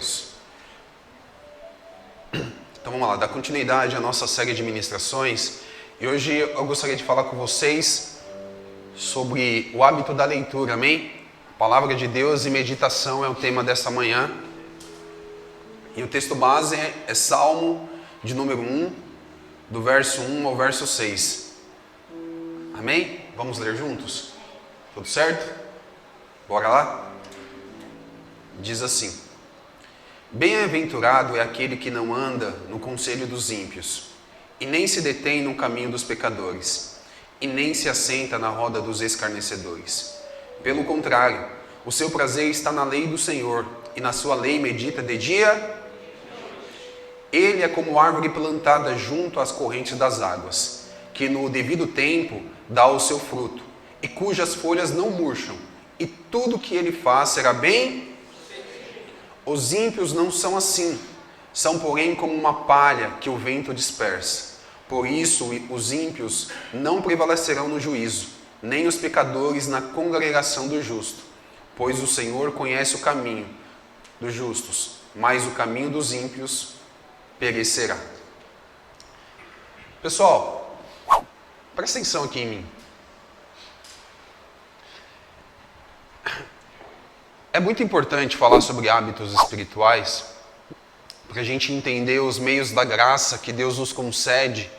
Deus. Então vamos lá, dar continuidade à nossa série de ministrações. E hoje eu gostaria de falar com vocês sobre o hábito da leitura, amém? Palavra de Deus e meditação é o tema dessa manhã. E o texto base é Salmo de número 1, do verso 1 ao verso 6. Amém? Vamos ler juntos? Tudo certo? Bora lá? Diz assim: Bem-aventurado é aquele que não anda no conselho dos ímpios, e nem se detém no caminho dos pecadores, e nem se assenta na roda dos escarnecedores. Pelo contrário, o seu prazer está na lei do Senhor, e na sua lei medita de dia. Ele é como árvore plantada junto às correntes das águas, que no devido tempo dá o seu fruto, e cujas folhas não murcham, e tudo que ele faz será bem. Os ímpios não são assim, são porém como uma palha que o vento dispersa. Por isso os ímpios não prevalecerão no juízo, nem os pecadores na congregação do justo. Pois o Senhor conhece o caminho dos justos, mas o caminho dos ímpios perecerá. Pessoal, presta atenção aqui em mim. É muito importante falar sobre hábitos espirituais para a gente entender os meios da graça que Deus nos concede,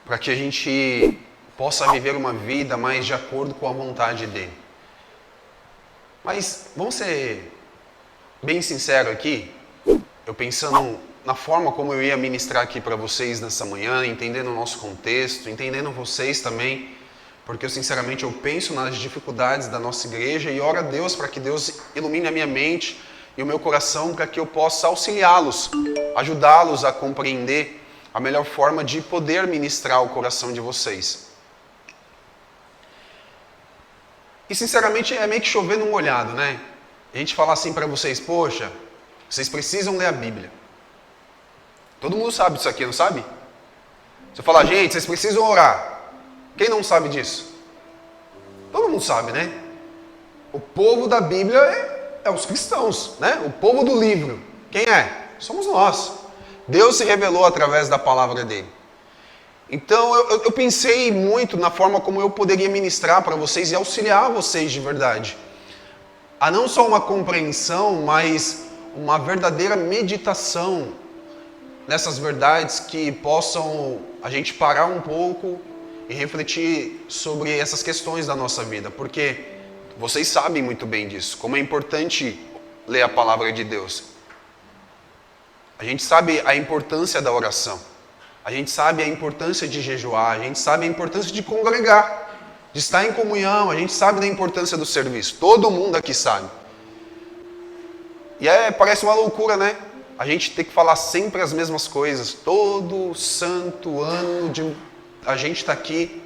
para que a gente possa viver uma vida mais de acordo com a vontade dEle. Mas vamos ser bem sinceros aqui, eu pensando na forma como eu ia ministrar aqui para vocês nessa manhã, entendendo o nosso contexto, entendendo vocês também, porque eu sinceramente eu penso nas dificuldades da nossa igreja e oro a Deus para que Deus ilumine a minha mente e o meu coração para que eu possa auxiliá-los, ajudá-los a compreender a melhor forma de poder ministrar o coração de vocês. E sinceramente é meio que chover no molhado, né? A gente fala assim para vocês, poxa, vocês precisam ler a Bíblia. Todo mundo sabe disso aqui, não sabe? Você fala, gente, vocês precisam orar. Quem não sabe disso? Todo mundo sabe, né? O povo da Bíblia é os cristãos, né? O povo do livro. Quem é? Somos nós. Deus se revelou através da palavra dele. Então eu pensei muito na forma como eu poderia ministrar para vocês e auxiliar vocês de verdade. A não só uma compreensão, mas uma verdadeira meditação nessas verdades que possam a gente parar um pouco e refletir sobre essas questões da nossa vida, porque vocês sabem muito bem disso, como é importante ler a palavra de Deus. A gente sabe a importância da oração, a gente sabe a importância de jejuar, a gente sabe a importância de congregar, de estar em comunhão, a gente sabe da importância do serviço, todo mundo aqui sabe. E parece uma loucura, né? A gente tem que falar sempre as mesmas coisas, todo santo ano a gente está aqui.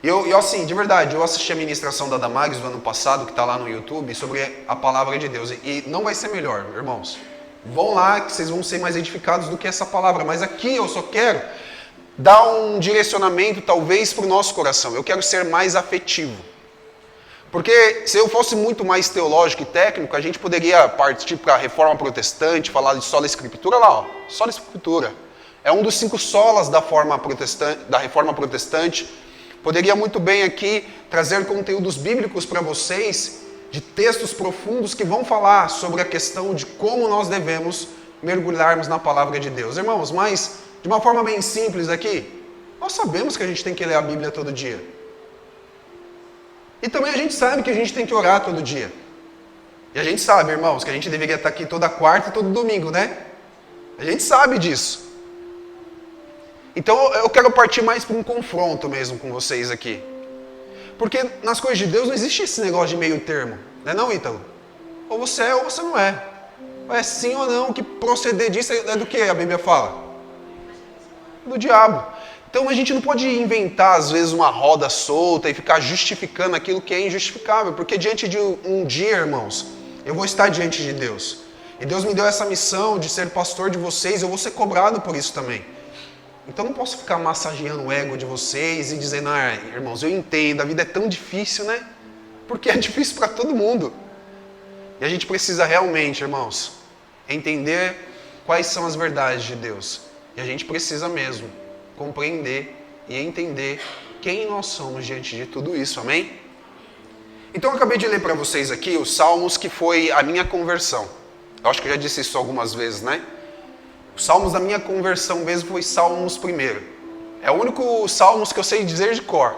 E eu assim, de verdade, eu assisti a ministração da Damares do ano passado, que está lá no YouTube, sobre a palavra de Deus. E não vai ser melhor, irmãos. Vão lá que vocês vão ser mais edificados do que essa palavra. Mas aqui eu só quero dar um direcionamento, talvez, para o nosso coração. Eu quero ser mais afetivo. Porque se eu fosse muito mais teológico e técnico, a gente poderia partir para a reforma protestante, falar de sola escritura lá, ó, sola escritura. É um dos 5 solas da reforma protestante. Poderia muito bem aqui trazer conteúdos bíblicos para vocês, de textos profundos que vão falar sobre a questão de como nós devemos mergulharmos na palavra de Deus. Irmãos, mas de uma forma bem simples aqui, nós sabemos que a gente tem que ler a Bíblia todo dia. E também a gente sabe que a gente tem que orar todo dia. E a gente sabe, irmãos, que a gente deveria estar aqui toda quarta e todo domingo, né? A gente sabe disso. Então eu quero partir mais para um confronto mesmo com vocês aqui. Porque nas coisas de Deus não existe esse negócio de meio termo. Não é não, Ítalo? Ou você é ou você não é. Ou é sim ou não, que proceder disso é do que a Bíblia fala? Do diabo. Então a gente não pode inventar às vezes uma roda solta e ficar justificando aquilo que é injustificável. Porque diante de um dia, irmãos, eu vou estar diante de Deus. E Deus me deu essa missão de ser pastor de vocês, eu vou ser cobrado por isso também. Então não posso ficar massageando o ego de vocês e dizendo, irmãos, eu entendo, a vida é tão difícil, né? Porque é difícil para todo mundo. E a gente precisa realmente, irmãos, entender quais são as verdades de Deus. E a gente precisa mesmo compreender e entender quem nós somos diante de tudo isso, amém? Então eu acabei de ler para vocês aqui os Salmos que foi a minha conversão. Eu acho que eu já disse isso algumas vezes, né? Os Salmos da minha conversão mesmo foi Salmos primeiro. É o único Salmos que eu sei dizer de cor.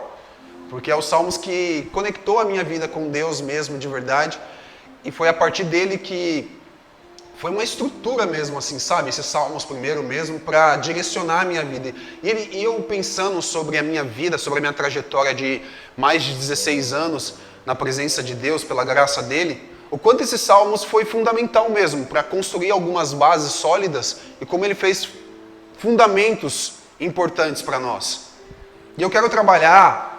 Porque é o Salmos que conectou a minha vida com Deus mesmo, de verdade. E foi a partir dele que foi uma estrutura mesmo, assim, sabe? Esses Salmos primeiro mesmo, para direcionar a minha vida. E eu pensando sobre a minha vida, sobre a minha trajetória de mais de 16 anos na presença de Deus, pela graça dele, o quanto esses Salmos foi fundamental mesmo para construir algumas bases sólidas e como ele fez fundamentos importantes para nós. E eu quero trabalhar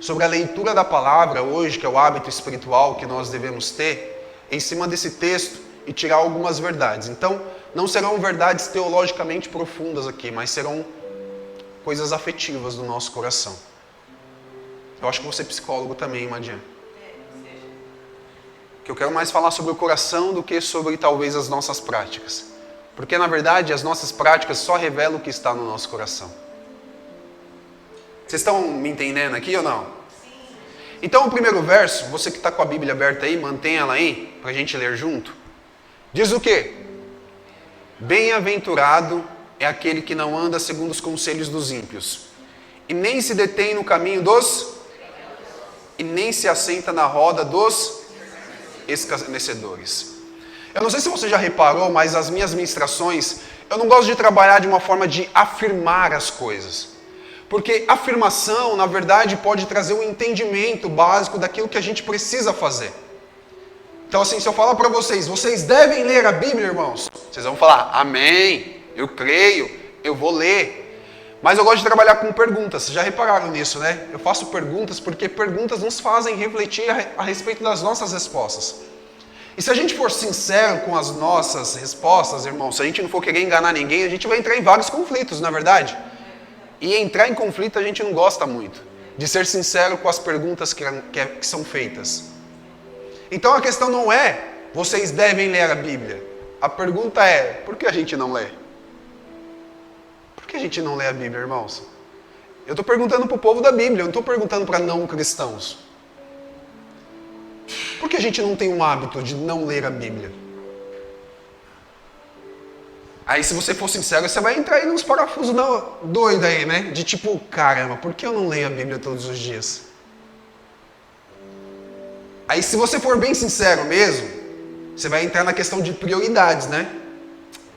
sobre a leitura da palavra hoje, que é o hábito espiritual que nós devemos ter, em cima desse texto e tirar algumas verdades. Então, não serão verdades teologicamente profundas aqui, mas serão coisas afetivas do nosso coração. Eu acho que você é psicólogo também, Madian. Que eu quero mais falar sobre o coração do que sobre talvez as nossas práticas. Porque na verdade as nossas práticas só revelam o que está no nosso coração. Vocês estão me entendendo aqui ou não? Sim. Então o primeiro verso, você que está com a Bíblia aberta aí, mantenha ela aí, para a gente ler junto. Diz o quê? Bem-aventurado é aquele que não anda segundo os conselhos dos ímpios, e nem se detém no caminho dos... e nem se assenta na roda dos escarnecedores. Eu não sei se você já reparou, mas as minhas ministrações, eu não gosto de trabalhar de uma forma de afirmar as coisas. Porque afirmação, na verdade, pode trazer um entendimento básico daquilo que a gente precisa fazer. Então, assim, se eu falar para vocês, vocês devem ler a Bíblia, irmãos, vocês vão falar, amém, eu creio, eu vou ler. Mas eu gosto de trabalhar com perguntas, vocês já repararam nisso, né? Eu faço perguntas porque perguntas nos fazem refletir a respeito das nossas respostas. E se a gente for sincero com as nossas respostas, irmãos, se a gente não for querer enganar ninguém, a gente vai entrar em vários conflitos, não é verdade? E entrar em conflito a gente não gosta muito, de ser sincero com as perguntas que são feitas. Então a questão não é, vocês devem ler a Bíblia. A pergunta é, por que a gente não lê? Por que a gente não lê a Bíblia, irmãos? Eu estou perguntando para o povo da Bíblia, eu não estou perguntando para não cristãos. Por que a gente não tem um hábito de não ler a Bíblia? Aí se você for sincero, você vai entrar aí nos parafusos doidos aí, né? De tipo, caramba, por que eu não leio a Bíblia todos os dias? Aí se você for bem sincero mesmo, você vai entrar na questão de prioridades, né?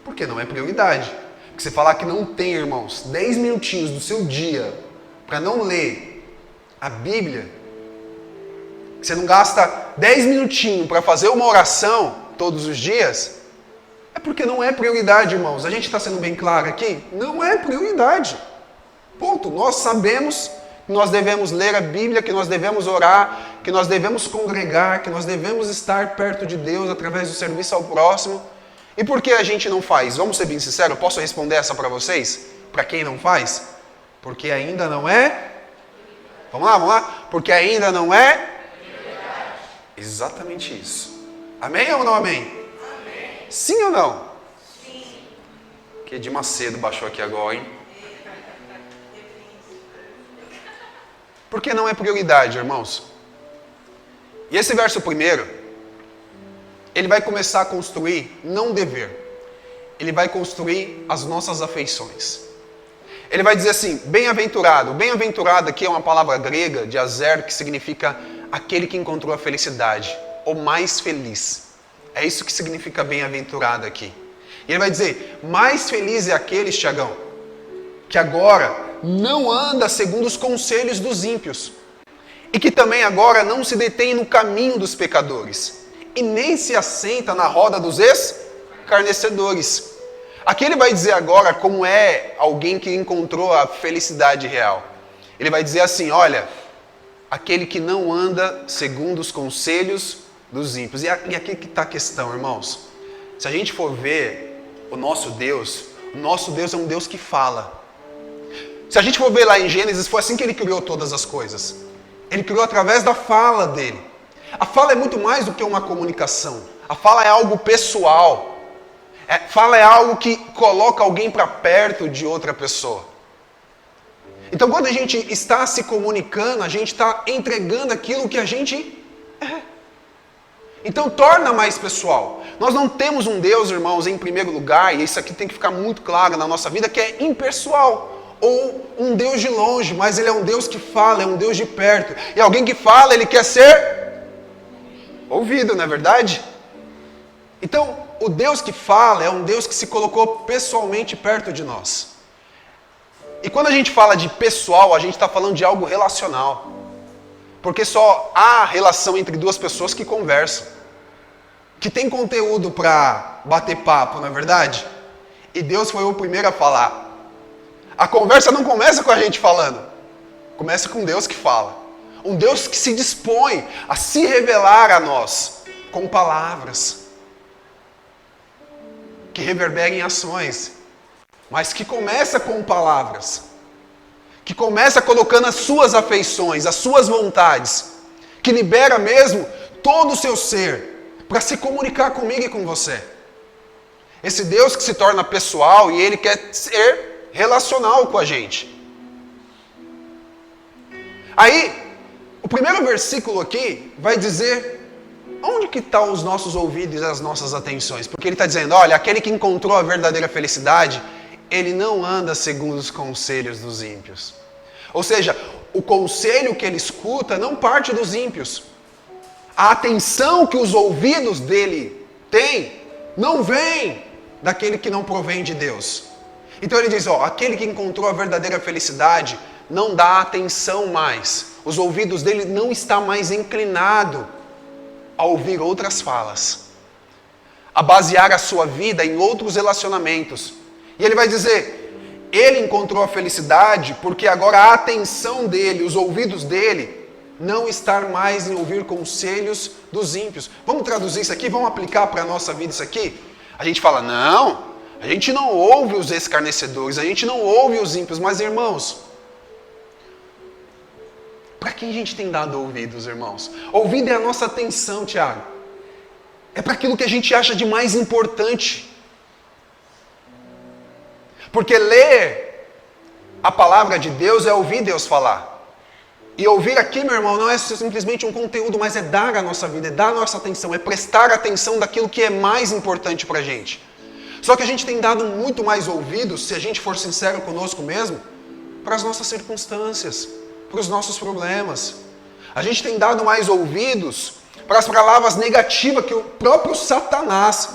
Por que não é prioridade? Porque você falar que não tem, irmãos, 10 minutinhos do seu dia para não ler a Bíblia, que você não gasta 10 minutinhos para fazer uma oração todos os dias, é porque não é prioridade, irmãos. A gente está sendo bem claro aqui? Não é prioridade. Ponto. Nós sabemos que nós devemos ler a Bíblia, que nós devemos orar, que nós devemos congregar, que nós devemos estar perto de Deus através do serviço ao próximo. E por que a gente não faz? Vamos ser bem sinceros, posso responder essa para vocês? Para quem não faz? Porque ainda não é... Vamos lá? Porque ainda não é... Exatamente isso. Amém ou não amém? Amém. Sim ou não? Sim. Que de Macedo baixou aqui agora, hein? Porque não é prioridade, irmãos. E esse verso primeiro, ele vai começar a construir, não dever. Ele vai construir as nossas afeições. Ele vai dizer assim, bem-aventurado. Bem-aventurado aqui é uma palavra grega de azer, que significa aquele que encontrou a felicidade, ou mais feliz. É isso que significa bem-aventurado aqui. E ele vai dizer, mais feliz é aquele, Tiagão, que agora não anda segundo os conselhos dos ímpios, e que também agora não se detém no caminho dos pecadores, e nem se assenta na roda dos escarnecedores. Aqui ele vai dizer agora como é alguém que encontrou a felicidade real. Ele vai dizer assim, olha, aquele que não anda segundo os conselhos dos ímpios. E aqui que está a questão, irmãos. Se a gente for ver o nosso Deus é um Deus que fala. Se a gente for ver lá em Gênesis, foi assim que ele criou todas as coisas. Ele criou através da fala dele. A fala é muito mais do que uma comunicação. A fala é algo pessoal. Fala é algo que coloca alguém para perto de outra pessoa. Então, quando a gente está se comunicando, a gente está entregando aquilo que a gente é. Então, torna mais pessoal. Nós não temos um Deus, irmãos, em primeiro lugar, e isso aqui tem que ficar muito claro na nossa vida, que é impessoal. Ou um Deus de longe, mas Ele é um Deus que fala, é um Deus de perto. E alguém que fala, Ele quer ser ouvido, não é verdade? Então, o Deus que fala é um Deus que se colocou pessoalmente perto de nós. E quando a gente fala de pessoal, a gente está falando de algo relacional. Porque só há relação entre duas pessoas que conversam, que tem conteúdo para bater papo, não é verdade? E Deus foi o primeiro a falar. A conversa não começa com a gente falando, começa com Deus que fala. Um Deus que se dispõe a se revelar a nós com palavras que reverberem em ações, mas que começa com palavras, que começa colocando as suas afeições, as suas vontades, que libera mesmo todo o seu ser para se comunicar comigo e com você. Esse Deus que se torna pessoal e Ele quer ser relacional com a gente. Aí, o primeiro versículo aqui vai dizer onde que estão os nossos ouvidos e as nossas atenções. Porque ele está dizendo, olha, aquele que encontrou a verdadeira felicidade, ele não anda segundo os conselhos dos ímpios. Ou seja, o conselho que ele escuta não parte dos ímpios. A atenção que os ouvidos dele têm não vem daquele que não provém de Deus. Então ele diz, aquele que encontrou a verdadeira felicidade não dá atenção mais. Os ouvidos dele não estão mais inclinados a ouvir outras falas, a basear a sua vida em outros relacionamentos. E ele vai dizer, ele encontrou a felicidade porque agora a atenção dele, os ouvidos dele, não estão mais em ouvir conselhos dos ímpios. Vamos traduzir isso aqui? Vamos aplicar para a nossa vida isso aqui? A gente fala, não, a gente não ouve os escarnecedores, a gente não ouve os ímpios, mas irmãos, para quem a gente tem dado ouvidos, irmãos? Ouvido é a nossa atenção, Tiago. É para aquilo que a gente acha de mais importante. Porque ler a palavra de Deus é ouvir Deus falar. E ouvir aqui, meu irmão, não é simplesmente um conteúdo, mas é dar a nossa vida, é dar a nossa atenção, é prestar atenção daquilo que é mais importante para a gente. Só que a gente tem dado muito mais ouvidos, se a gente for sincero conosco mesmo, para as nossas circunstâncias, para os nossos problemas. A gente tem dado mais ouvidos para as palavras negativas que o próprio Satanás,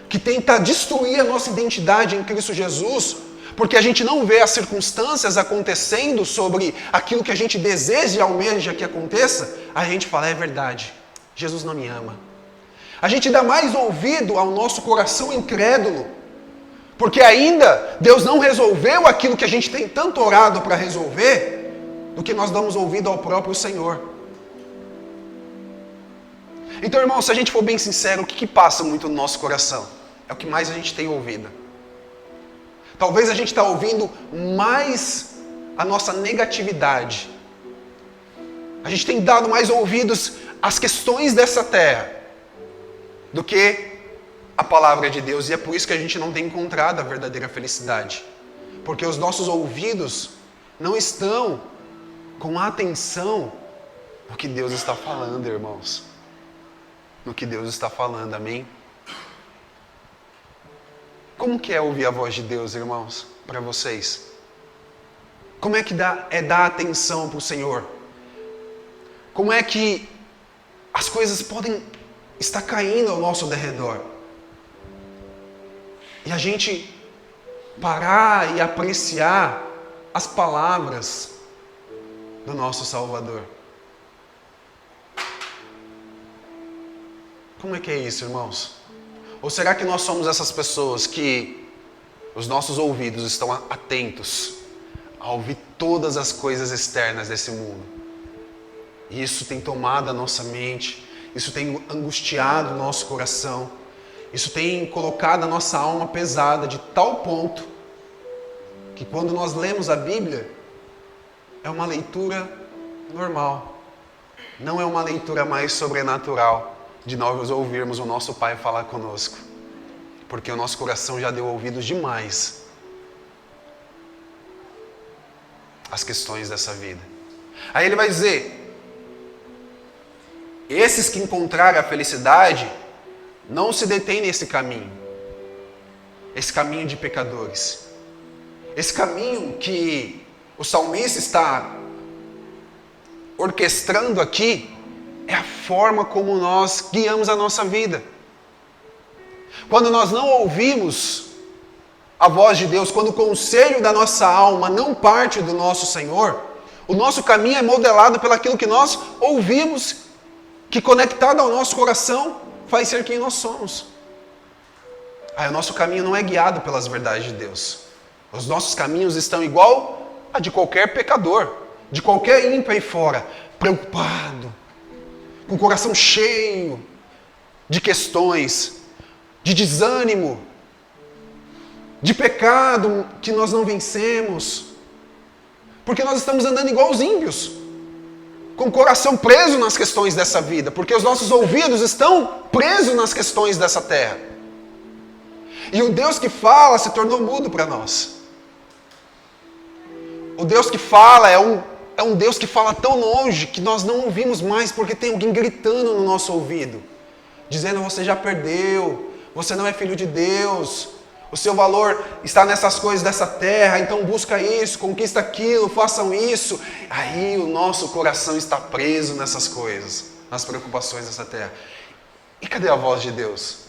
que tenta destruir a nossa identidade em Cristo Jesus, porque a gente não vê as circunstâncias acontecendo sobre aquilo que a gente deseja e almeja que aconteça, a gente fala, é verdade, Jesus não me ama. A gente dá mais ouvido ao nosso coração incrédulo, porque ainda Deus não resolveu aquilo que a gente tem tanto orado para resolver, do que nós damos ouvido ao próprio Senhor. Então, irmão, se a gente for bem sincero, o que passa muito no nosso coração? É o que mais a gente tem ouvido. Talvez a gente está ouvindo mais a nossa negatividade. A gente tem dado mais ouvidos às questões dessa terra do que a palavra de Deus. E é por isso que a gente não tem encontrado a verdadeira felicidade. Porque os nossos ouvidos não estão com atenção no que Deus está falando, irmãos. No que Deus está falando, amém? Como que é ouvir a voz de Deus, irmãos, para vocês? Como é que dar atenção para o Senhor? Como é que as coisas podem estar caindo ao nosso derredor? E a gente parar e apreciar as palavras do nosso Salvador. Como é que é isso, irmãos? Ou será que nós somos essas pessoas que os nossos ouvidos estão atentos a ouvir todas as coisas externas desse mundo? E isso tem tomado a nossa mente, isso tem angustiado o nosso coração, isso tem colocado a nossa alma pesada de tal ponto que quando nós lemos a Bíblia, é uma leitura normal. Não é uma leitura mais sobrenatural de nós ouvirmos o nosso Pai falar conosco. porque o nosso coração já deu ouvidos demais às questões dessa vida. Aí ele vai dizer: esses que encontraram a felicidade não se detêm nesse caminho, esse caminho de pecadores, esse caminho que o salmista está orquestrando aqui. É a forma como nós guiamos a nossa vida. Quando nós não ouvimos a voz de Deus, quando o conselho da nossa alma não parte do nosso Senhor, o nosso caminho é modelado pelaquilo que nós ouvimos, que conectado ao nosso coração faz ser quem nós somos. Aí o nosso caminho não é guiado pelas verdades de Deus. Os nossos caminhos estão igual a de qualquer pecador, de qualquer ímpio aí fora, preocupado, com o coração cheio de questões, de desânimo, de pecado que nós não vencemos, porque nós estamos andando igual os ímpios, com o coração preso nas questões dessa vida, porque os nossos ouvidos estão presos nas questões dessa terra. E o Deus que fala se tornou mudo para nós. O Deus que fala é um Deus que fala tão longe que nós não ouvimos mais, porque tem alguém gritando no nosso ouvido, dizendo: você já perdeu, você não é filho de Deus, o seu valor está nessas coisas dessa terra, então busca isso, conquista aquilo, façam isso. Aí o nosso coração está preso nessas coisas, nas preocupações dessa terra. E cadê a voz de Deus?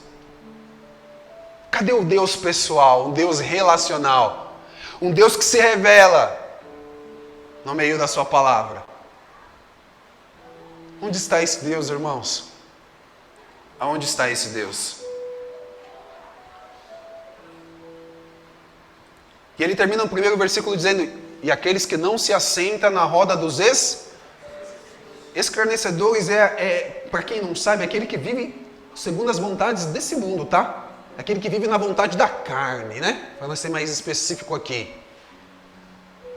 Cadê o Deus pessoal, um Deus relacional, um Deus que se revela no meio da sua palavra? Onde está esse Deus, irmãos? Aonde está esse Deus? E ele termina no primeiro versículo dizendo: e aqueles que não se assentam na roda dos escarnecedores, para quem não sabe, aquele que vive segundo as vontades desse mundo, tá? Aquele que vive na vontade da carne, né? Para ser mais específico aqui.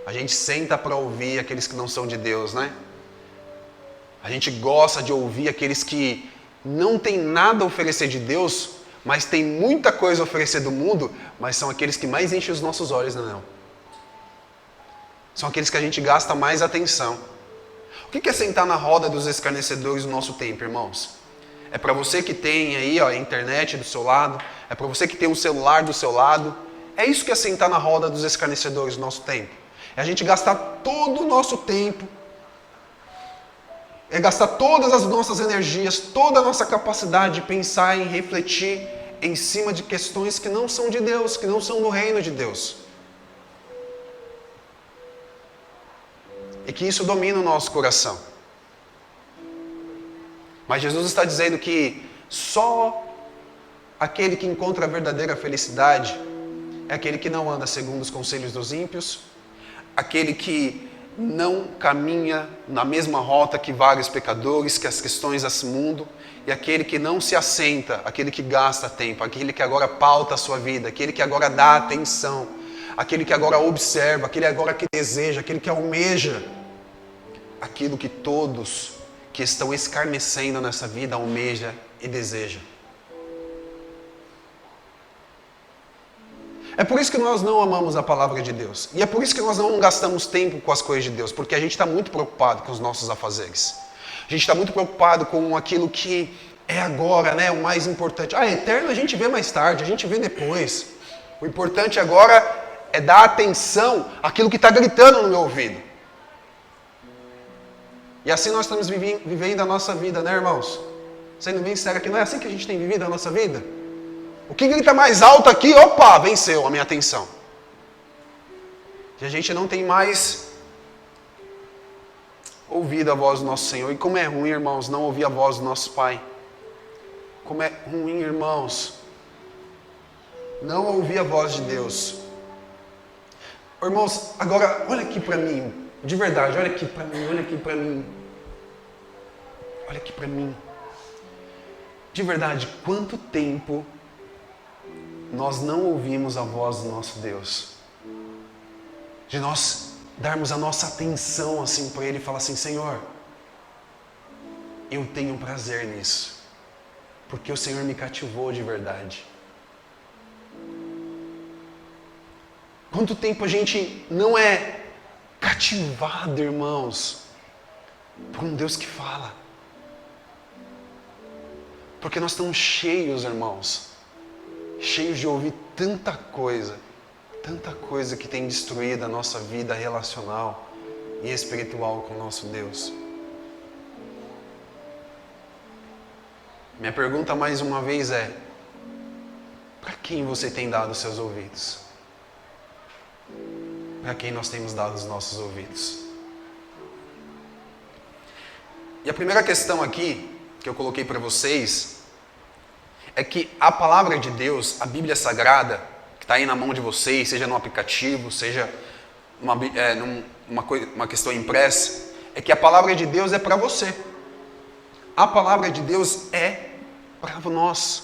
A gente senta para ouvir aqueles que não são de Deus, né? A gente gosta de ouvir aqueles que não têm nada a oferecer de Deus, mas tem muita coisa a oferecer do mundo, mas são aqueles que mais enchem os nossos olhos, não? São aqueles que a gente gasta mais atenção. O que é sentar na roda dos escarnecedores no nosso tempo, irmãos? É para você que tem aí a internet do seu lado, é para você que tem um celular do seu lado. É isso que é sentar na roda dos escarnecedores no nosso tempo. É a gente gastar todo o nosso tempo, é gastar todas as nossas energias, toda a nossa capacidade de pensar e refletir em cima de questões que não são de Deus, que não são do reino de Deus. E que isso domina o nosso coração. Mas Jesus está dizendo que só aquele que encontra a verdadeira felicidade é aquele que não anda segundo os conselhos dos ímpios, aquele que não caminha na mesma rota que vários pecadores, que as questões desse mundo, e aquele que não se assenta, aquele que gasta tempo, aquele que agora pauta a sua vida, aquele que agora dá atenção, aquele que agora observa, aquele agora que deseja, aquele que almeja aquilo que todos que estão escarnecendo nessa vida almeja e deseja. É por isso que nós não amamos a palavra de Deus. E é por isso que nós não gastamos tempo com as coisas de Deus. Porque a gente está muito preocupado com os nossos afazeres. A gente está muito preocupado com aquilo que é agora, né? O mais importante. Eterno a gente vê mais tarde, a gente vê depois. O importante agora é dar atenção àquilo que está gritando no meu ouvido. E assim nós estamos vivendo a nossa vida, né, irmãos? Sendo bem sério aqui, não é assim que a gente tem vivido a nossa vida? O que grita mais alto aqui, opa, venceu a minha atenção. E a gente não tem mais ouvido a voz do nosso Senhor. E como é ruim, irmãos, não ouvir a voz do nosso Pai. Como é ruim, irmãos, não ouvir a voz de Deus. Irmãos, agora, olha aqui para mim. De verdade, olha aqui para mim, olha aqui para mim. Olha aqui para mim. De verdade, quanto tempo nós não ouvimos a voz do nosso Deus? De nós darmos a nossa atenção assim para Ele e falar assim: Senhor, eu tenho prazer nisso, porque o Senhor me cativou de verdade. Quanto tempo a gente não é cativado, irmãos, por um Deus que fala. Porque nós estamos cheios, irmãos, cheios de ouvir tanta coisa que tem destruído a nossa vida relacional e espiritual com o nosso Deus. Minha pergunta mais uma vez é: para quem você tem dado os seus ouvidos? Para quem nós temos dado os nossos ouvidos? E a primeira questão aqui, que eu coloquei para vocês, é que a palavra de Deus, a Bíblia Sagrada, que está aí na mão de vocês, seja no aplicativo, seja uma questão impressa, é que a palavra de Deus é para você. A palavra de Deus é para nós.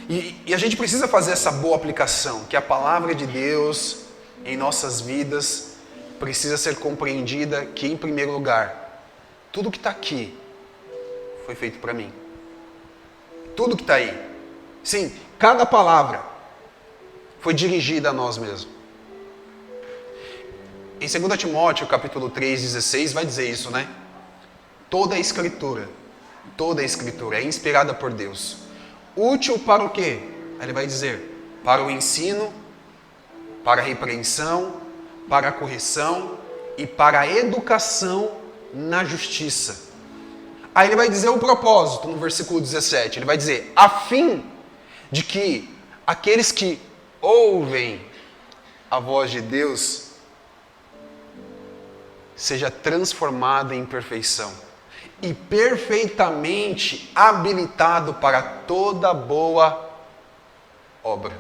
E a gente precisa fazer essa boa aplicação, que a palavra de Deus em nossas vidas precisa ser compreendida que, em primeiro lugar, tudo que está aqui foi feito para mim. Tudo que está aí. Sim, cada palavra foi dirigida a nós mesmos. Em 2 Timóteo, capítulo 3:16, vai dizer isso, né? Toda a Escritura é inspirada por Deus. Útil para o quê? Ele vai dizer, para o ensino, para a repreensão, para a correção e para a educação na justiça. Aí ele vai dizer o propósito, no versículo 17. Ele vai dizer, a fim de que aqueles que ouvem a voz de Deus seja transformado em perfeição e perfeitamente habilitado para toda boa obra.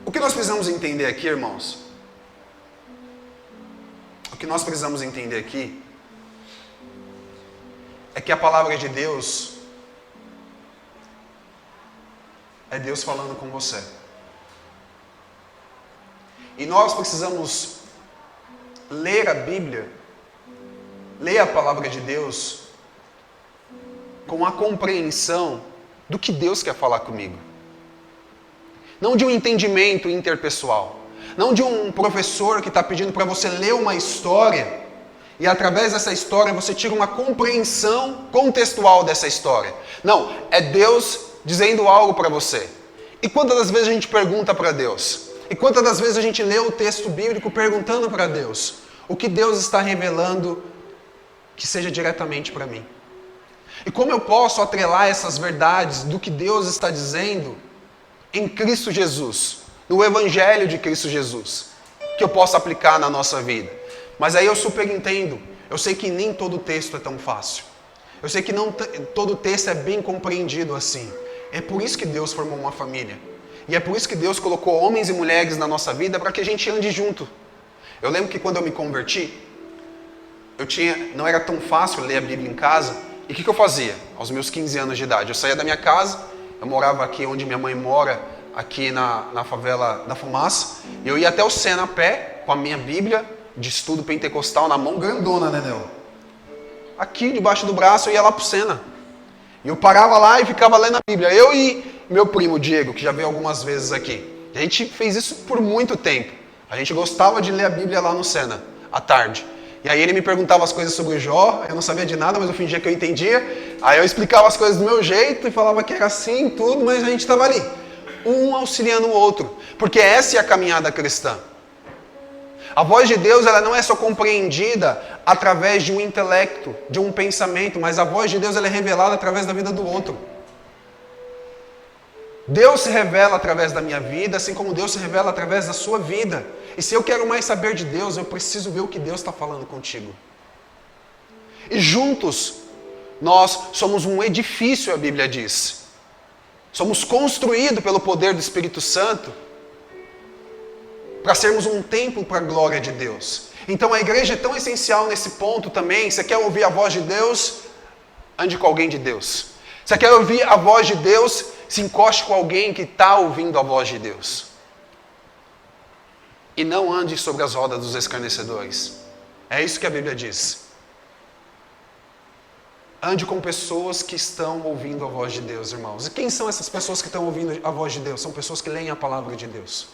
O que nós precisamos entender aqui, irmãos? O que nós precisamos entender aqui é que a palavra de Deus é Deus falando com você. E nós precisamos ler a Bíblia, ler a palavra de Deus com a compreensão do que Deus quer falar comigo. Não de um entendimento interpessoal. Não de um professor que está pedindo para você ler uma história e através dessa história você tira uma compreensão contextual dessa história. Não, é Deus dizendo algo para você. E quantas das vezes a gente pergunta para Deus? E quantas das vezes a gente lê o texto bíblico perguntando para Deus o que Deus está revelando que seja diretamente para mim? E como eu posso atrelar essas verdades do que Deus está dizendo em Cristo Jesus, no Evangelho de Cristo Jesus, que eu possa aplicar na nossa vida? Mas aí eu super entendo, eu sei que nem todo texto é tão fácil. Eu sei que não todo texto é bem compreendido assim. É por isso que Deus formou uma família. E é por isso que Deus colocou homens e mulheres na nossa vida para que a gente ande junto. Eu lembro que quando eu me converti, não era tão fácil ler a Bíblia em casa. E o que eu fazia? Aos meus 15 anos de idade, eu saía da minha casa, eu morava aqui onde minha mãe mora, aqui na favela da Fumaça, e eu ia até o Sena a pé, com a minha Bíblia de estudo pentecostal na mão, grandona, né, Nel? Aqui debaixo do braço eu ia lá pro Sena. E eu parava lá e ficava lendo a Bíblia. Eu e meu primo Diego, que já veio algumas vezes aqui. A gente fez isso por muito tempo. A gente gostava de ler a Bíblia lá no Sena, à tarde. E aí ele me perguntava as coisas sobre Jó, eu não sabia de nada, mas eu fingia que eu entendia. Aí eu explicava as coisas do meu jeito e falava que era assim, tudo, mas a gente estava ali, um auxiliando o outro. Porque essa é a caminhada cristã. A voz de Deus, ela não é só compreendida através de um intelecto, de um pensamento, mas a voz de Deus, ela é revelada através da vida do outro. Deus se revela através da minha vida, assim como Deus se revela através da sua vida. E se eu quero mais saber de Deus, eu preciso ver o que Deus está falando contigo. E juntos, nós somos um edifício, a Bíblia diz. Somos construídos pelo poder do Espírito Santo para sermos um templo para a glória de Deus. Então a igreja é tão essencial nesse ponto também. Você quer ouvir a voz de Deus? Ande com alguém de Deus. Você quer ouvir a voz de Deus? Se encoste com alguém que está ouvindo a voz de Deus. E não ande sobre as rodas dos escarnecedores. É isso que a Bíblia diz. ande com pessoas que estão ouvindo a voz de Deus, irmãos. E quem são essas pessoas que estão ouvindo a voz de Deus? São pessoas que leem a palavra de Deus.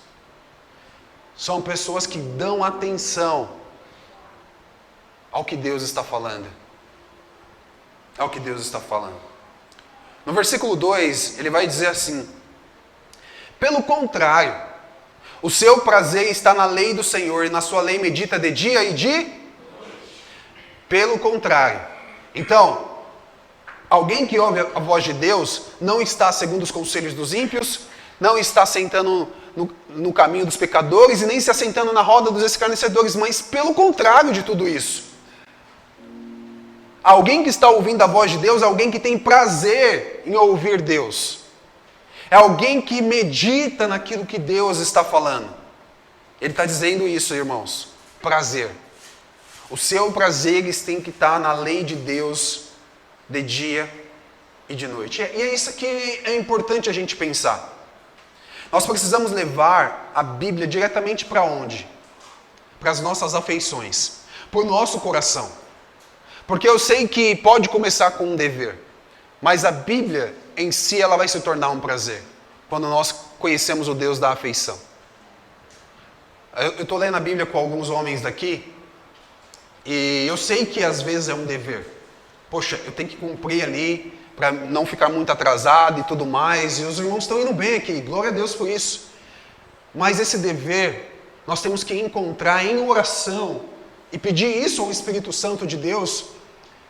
São pessoas que dão atenção ao que Deus está falando. Ao que Deus está falando. No versículo 2, ele vai dizer assim: pelo contrário, o seu prazer está na lei do Senhor, e na sua lei medita de dia e de noite. Pelo contrário. Então, alguém que ouve a voz de Deus não está segundo os conselhos dos ímpios, não está sentando no caminho dos pecadores e nem se assentando na roda dos escarnecedores, mas pelo contrário de tudo isso. Alguém que está ouvindo a voz de Deus é alguém que tem prazer em ouvir Deus. É alguém que medita naquilo que Deus está falando. Ele está dizendo isso, irmãos. Prazer. Os seus prazeres têm que estar na lei de Deus de dia e de noite. E é isso que é importante a gente pensar. Nós precisamos levar a Bíblia diretamente para onde? Para as nossas afeições. Para o nosso coração. Porque eu sei que pode começar com um dever. Mas a Bíblia em si ela vai se tornar um prazer. Quando nós conhecemos o Deus da afeição. Eu estou lendo a Bíblia com alguns homens daqui. E eu sei que às vezes é um dever. Poxa, eu tenho que cumprir ali para não ficar muito atrasado e tudo mais. E os irmãos estão indo bem aqui, glória a Deus por isso. Mas esse dever, nós temos que encontrar em oração e pedir isso ao Espírito Santo de Deus,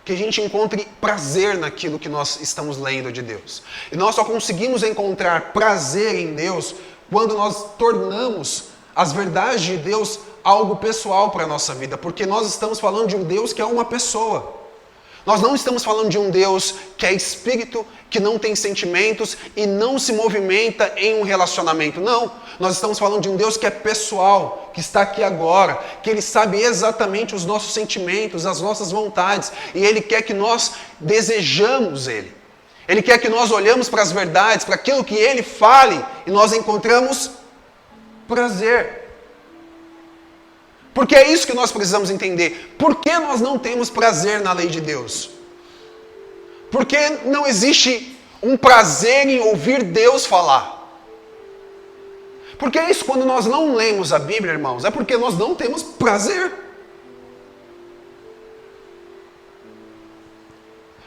que a gente encontre prazer naquilo que nós estamos lendo de Deus. E nós só conseguimos encontrar prazer em Deus quando nós tornamos as verdades de Deus algo pessoal para a nossa vida, porque nós estamos falando de um Deus que é uma pessoa. Nós não estamos falando de um Deus que é espírito, que não tem sentimentos e não se movimenta em um relacionamento. Não, nós estamos falando de um Deus que é pessoal, que está aqui agora, que Ele sabe exatamente os nossos sentimentos, as nossas vontades, e Ele quer que nós desejamos Ele. Ele quer que nós olhamos para as verdades, para aquilo que Ele fale, e nós encontramos prazer. Porque é isso que nós precisamos entender. Por que nós não temos prazer na lei de Deus? Porque não existe um prazer em ouvir Deus falar. Porque é isso, quando nós não lemos a Bíblia, irmãos, é porque nós não temos prazer.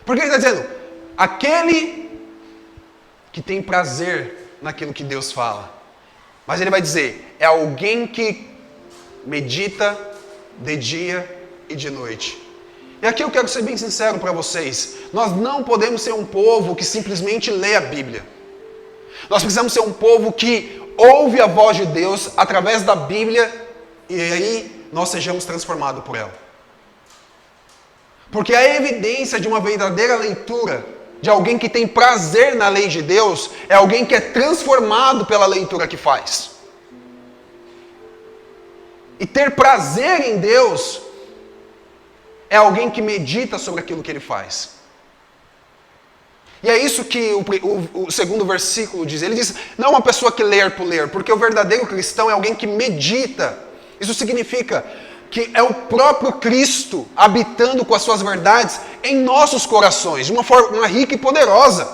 Porque ele está dizendo, aquele que tem prazer naquilo que Deus fala. Mas ele vai dizer, é alguém que medita de dia e de noite. E aqui eu quero ser bem sincero para vocês. Nós não podemos ser um povo que simplesmente lê a Bíblia. Nós precisamos ser um povo que ouve a voz de Deus através da Bíblia e aí nós sejamos transformados por ela. Porque a evidência de uma verdadeira leitura, de alguém que tem prazer na lei de Deus, é alguém que é transformado pela leitura que faz. E ter prazer em Deus é alguém que medita sobre aquilo que Ele faz. E é isso que o segundo versículo diz. Ele diz, não é uma pessoa que lê por ler, porque o verdadeiro cristão é alguém que medita. Isso significa que é o próprio Cristo habitando com as suas verdades em nossos corações, de uma forma rica e poderosa.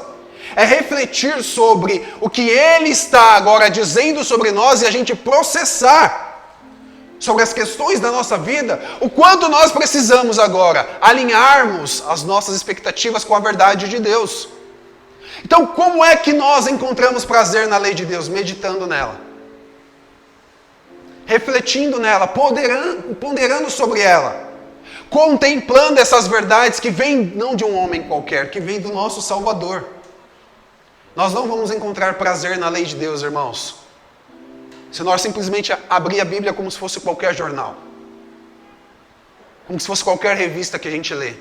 É refletir sobre o que Ele está agora dizendo sobre nós e a gente processar sobre as questões da nossa vida, o quanto nós precisamos agora alinharmos as nossas expectativas com a verdade de Deus. Então, como é que nós encontramos prazer na lei de Deus? Meditando nela. Refletindo nela, ponderando sobre ela. Contemplando essas verdades que vêm não de um homem qualquer, que vêm do nosso Salvador. Nós não vamos encontrar prazer na lei de Deus, irmãos, se nós simplesmente abrir a Bíblia como se fosse qualquer jornal. Como se fosse qualquer revista que a gente lê.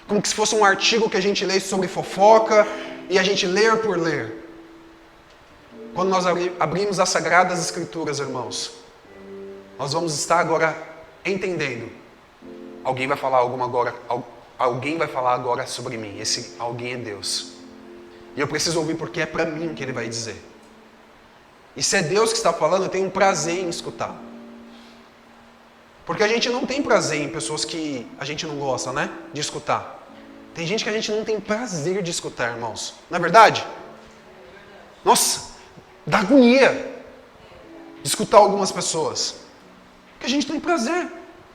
Como se fosse um artigo que a gente lê sobre fofoca e a gente ler por ler. Quando nós abrimos as Sagradas Escrituras, irmãos, nós vamos estar agora entendendo. Alguém vai falar agora sobre mim. Esse alguém é Deus. E eu preciso ouvir porque é para mim que Ele vai dizer. E se é Deus que está falando, eu tenho um prazer em escutar. Porque a gente não tem prazer em pessoas que a gente não gosta, né? De escutar. Tem gente que a gente não tem prazer de escutar, irmãos. Não é verdade? Nossa, dá agonia de escutar algumas pessoas. Porque a gente não tem prazer.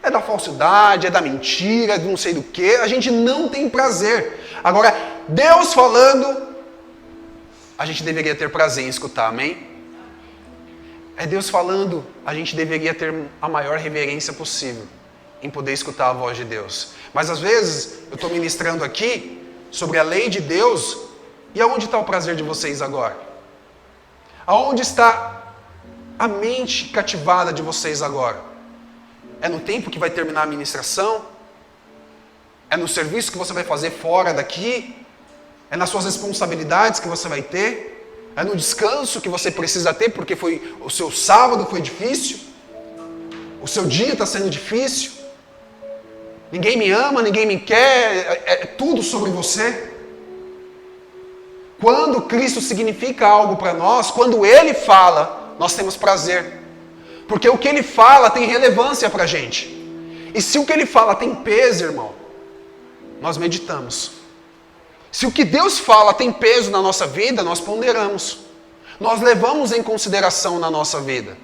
É da falsidade, é da mentira, é de não sei do que. A gente não tem prazer. Agora, Deus falando, a gente deveria ter prazer em escutar, amém? É Deus falando, a gente deveria ter a maior reverência possível em poder escutar a voz de Deus. Mas às vezes, eu estou ministrando aqui sobre a lei de Deus, e aonde está o prazer de vocês agora? Aonde está a mente cativada de vocês agora? É no tempo que vai terminar a ministração? É no serviço que você vai fazer fora daqui? É nas suas responsabilidades que você vai ter? É no descanso que você precisa ter porque o seu sábado foi difícil? O seu dia está sendo difícil? Ninguém me ama, ninguém me quer, é tudo sobre você? Quando Cristo significa algo para nós, quando Ele fala, nós temos prazer. Porque o que Ele fala tem relevância para a gente. E se o que Ele fala tem peso, irmão, nós meditamos. Se o que Deus fala tem peso na nossa vida, nós ponderamos. Nós levamos em consideração na nossa vida.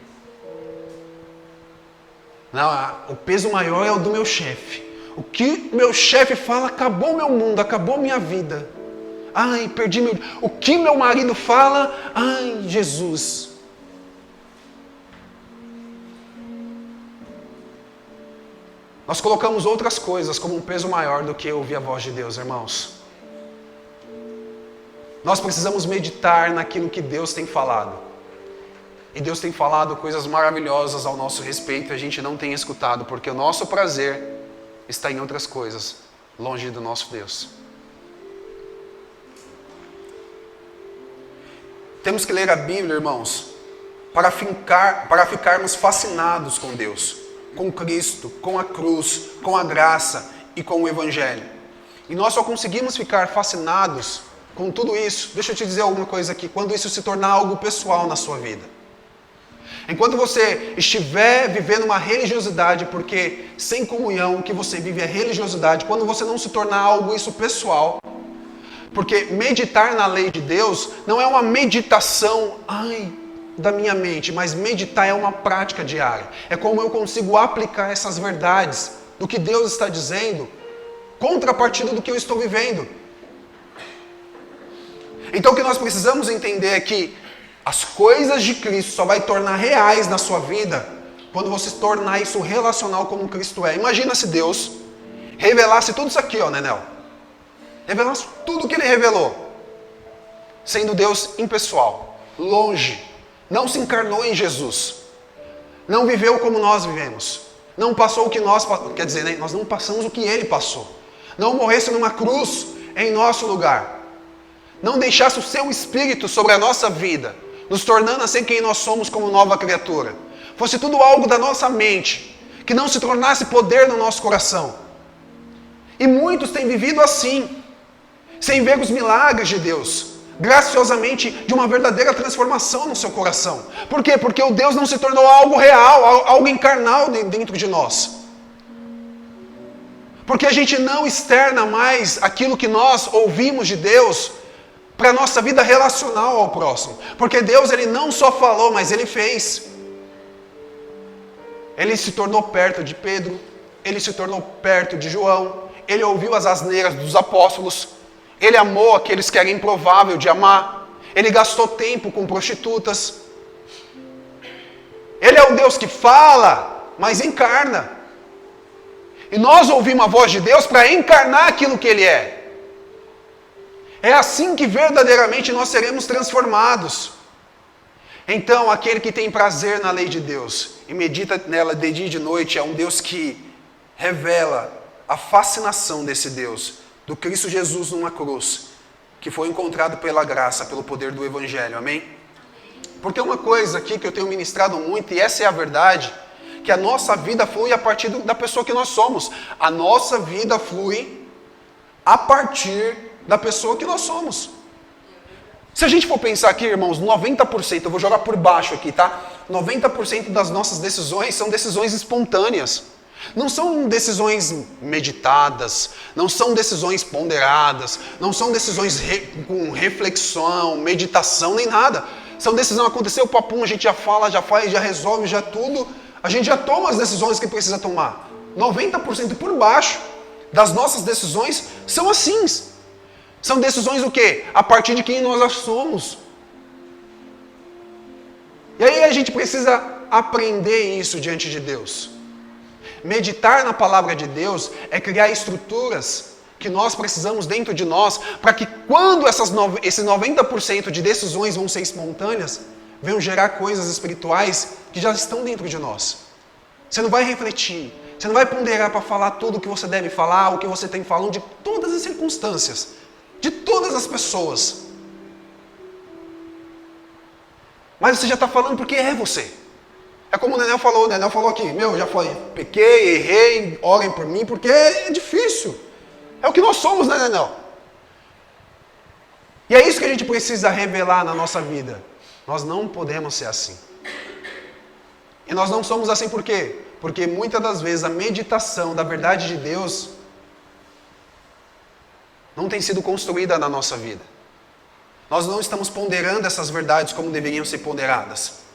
Não, o peso maior é o do meu chefe. O que meu chefe fala, acabou meu mundo, acabou minha vida. Ai, perdi meu... O que meu marido fala, ai, Jesus. Nós colocamos outras coisas como um peso maior do que ouvir a voz de Deus, irmãos. Nós precisamos meditar naquilo que Deus tem falado. E Deus tem falado coisas maravilhosas ao nosso respeito e a gente não tem escutado, porque o nosso prazer está em outras coisas, longe do nosso Deus. Temos que ler a Bíblia, irmãos, para ficarmos fascinados com Deus, com Cristo, com a cruz, com a graça e com o Evangelho. E nós só conseguimos ficar fascinados com tudo isso. Deixa eu te dizer alguma coisa aqui, quando isso se tornar algo pessoal na sua vida. Enquanto você estiver vivendo uma religiosidade, porque sem comunhão o que você vive é religiosidade, quando você não se tornar algo isso pessoal, porque meditar na lei de Deus não é uma meditação, da minha mente, mas meditar é uma prática diária. É como eu consigo aplicar essas verdades do que Deus está dizendo, contrapartida do que eu estou vivendo. Então o que nós precisamos entender é que as coisas de Cristo só vai tornar reais na sua vida quando você tornar isso relacional como Cristo é. Imagina se Deus revelasse tudo isso aqui, Nenel. Revelasse tudo o que Ele revelou. Sendo Deus impessoal, longe. Não se encarnou em Jesus. Não viveu como nós vivemos. Não passou o que nós passamos. Quer dizer, nós não passamos o que Ele passou. Não morresse numa cruz em nosso lugar. Não deixasse o seu Espírito sobre a nossa vida, nos tornando assim quem nós somos como nova criatura. Fosse tudo algo da nossa mente, que não se tornasse poder no nosso coração. E muitos têm vivido assim, sem ver os milagres de Deus, graciosamente de uma verdadeira transformação no seu coração. Por quê? Porque o Deus não se tornou algo real, algo encarnal dentro de nós. Porque a gente não externa mais aquilo que nós ouvimos de Deus para a nossa vida relacional ao próximo. Porque Deus, Ele não só falou, mas Ele fez. Ele se tornou perto de Pedro, Ele se tornou perto de João, Ele ouviu as asneiras dos apóstolos, Ele amou aqueles que era improvável de amar, Ele gastou tempo com prostitutas. Ele é o Deus que fala, mas encarna. E nós ouvimos a voz de Deus para encarnar aquilo que Ele é. É assim que verdadeiramente nós seremos transformados. Então, aquele que tem prazer na lei de Deus e medita nela de dia e de noite é um Deus que revela a fascinação desse Deus, do Cristo Jesus numa cruz, que foi encontrado pela graça, pelo poder do Evangelho, amém? Porque uma coisa aqui que eu tenho ministrado muito, e essa é a verdade, que a nossa vida flui a partir da pessoa que nós somos. A nossa vida flui a partir da pessoa que nós somos. Se a gente for pensar aqui, irmãos, 90%, eu vou jogar por baixo aqui, tá? 90% das nossas decisões são decisões espontâneas. Não são decisões meditadas, não são decisões ponderadas, não são decisões com reflexão, meditação, nem nada. São decisões, aconteceu, papum, a gente já fala, já faz, já resolve, já tudo. A gente já toma as decisões que precisa tomar. 90% por baixo das nossas decisões são assim. São decisões o quê? A partir de quem nós somos. E aí a gente precisa aprender isso diante de Deus. Meditar na palavra de Deus é criar estruturas que nós precisamos dentro de nós, para que quando esse 90% de decisões vão ser espontâneas, venham gerar coisas espirituais que já estão dentro de nós. Você não vai refletir, você não vai ponderar para falar tudo o que você deve falar, o que você tem falando, de todas as circunstâncias, de todas as pessoas. Mas você já está falando porque é você. É como o Nenel falou aqui, já foi, pequei, errei, orem por mim, porque é difícil. É o que nós somos, né, Nenel? E é isso que a gente precisa revelar na nossa vida. Nós não podemos ser assim. E nós não somos assim por quê? Porque muitas das vezes a meditação da verdade de Deus não tem sido construída na nossa vida. Nós não estamos ponderando essas verdades como deveriam ser ponderadas.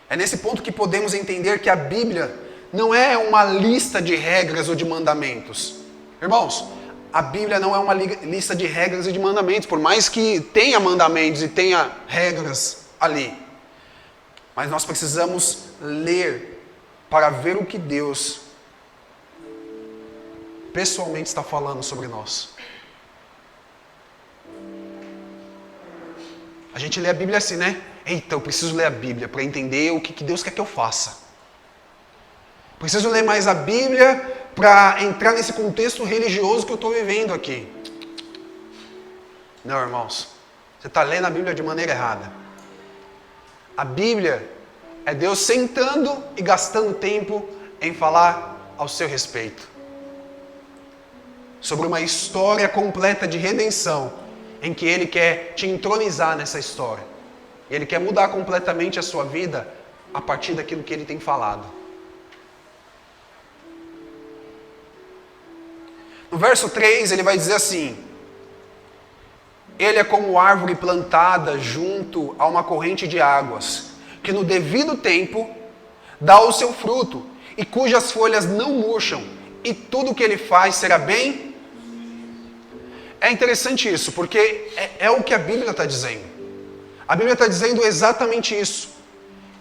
É nesse ponto que podemos entender que a Bíblia não é uma lista de regras ou de mandamentos. Irmãos, a Bíblia não é uma lista de regras e de mandamentos, por mais que tenha mandamentos e tenha regras ali. Mas nós precisamos ler para ver o que Deus pessoalmente está falando sobre nós. A gente lê a Bíblia assim, né? Eita, eu preciso ler a Bíblia para entender o que Deus quer que eu faça. Preciso ler mais a Bíblia para entrar nesse contexto religioso que eu estou vivendo aqui. Não, irmãos. Você está lendo a Bíblia de maneira errada. A Bíblia é Deus sentando e gastando tempo em falar ao seu respeito. Sobre uma história completa de redenção, em que Ele quer te entronizar nessa história. Ele quer mudar completamente a sua vida a partir daquilo que Ele tem falado. No verso 3, ele vai dizer assim: Ele é como árvore plantada junto a uma corrente de águas, que no devido tempo dá o seu fruto, e cujas folhas não murcham, e tudo o que ele faz será bem. É interessante isso, porque é o que a Bíblia está dizendo. A Bíblia está dizendo exatamente isso,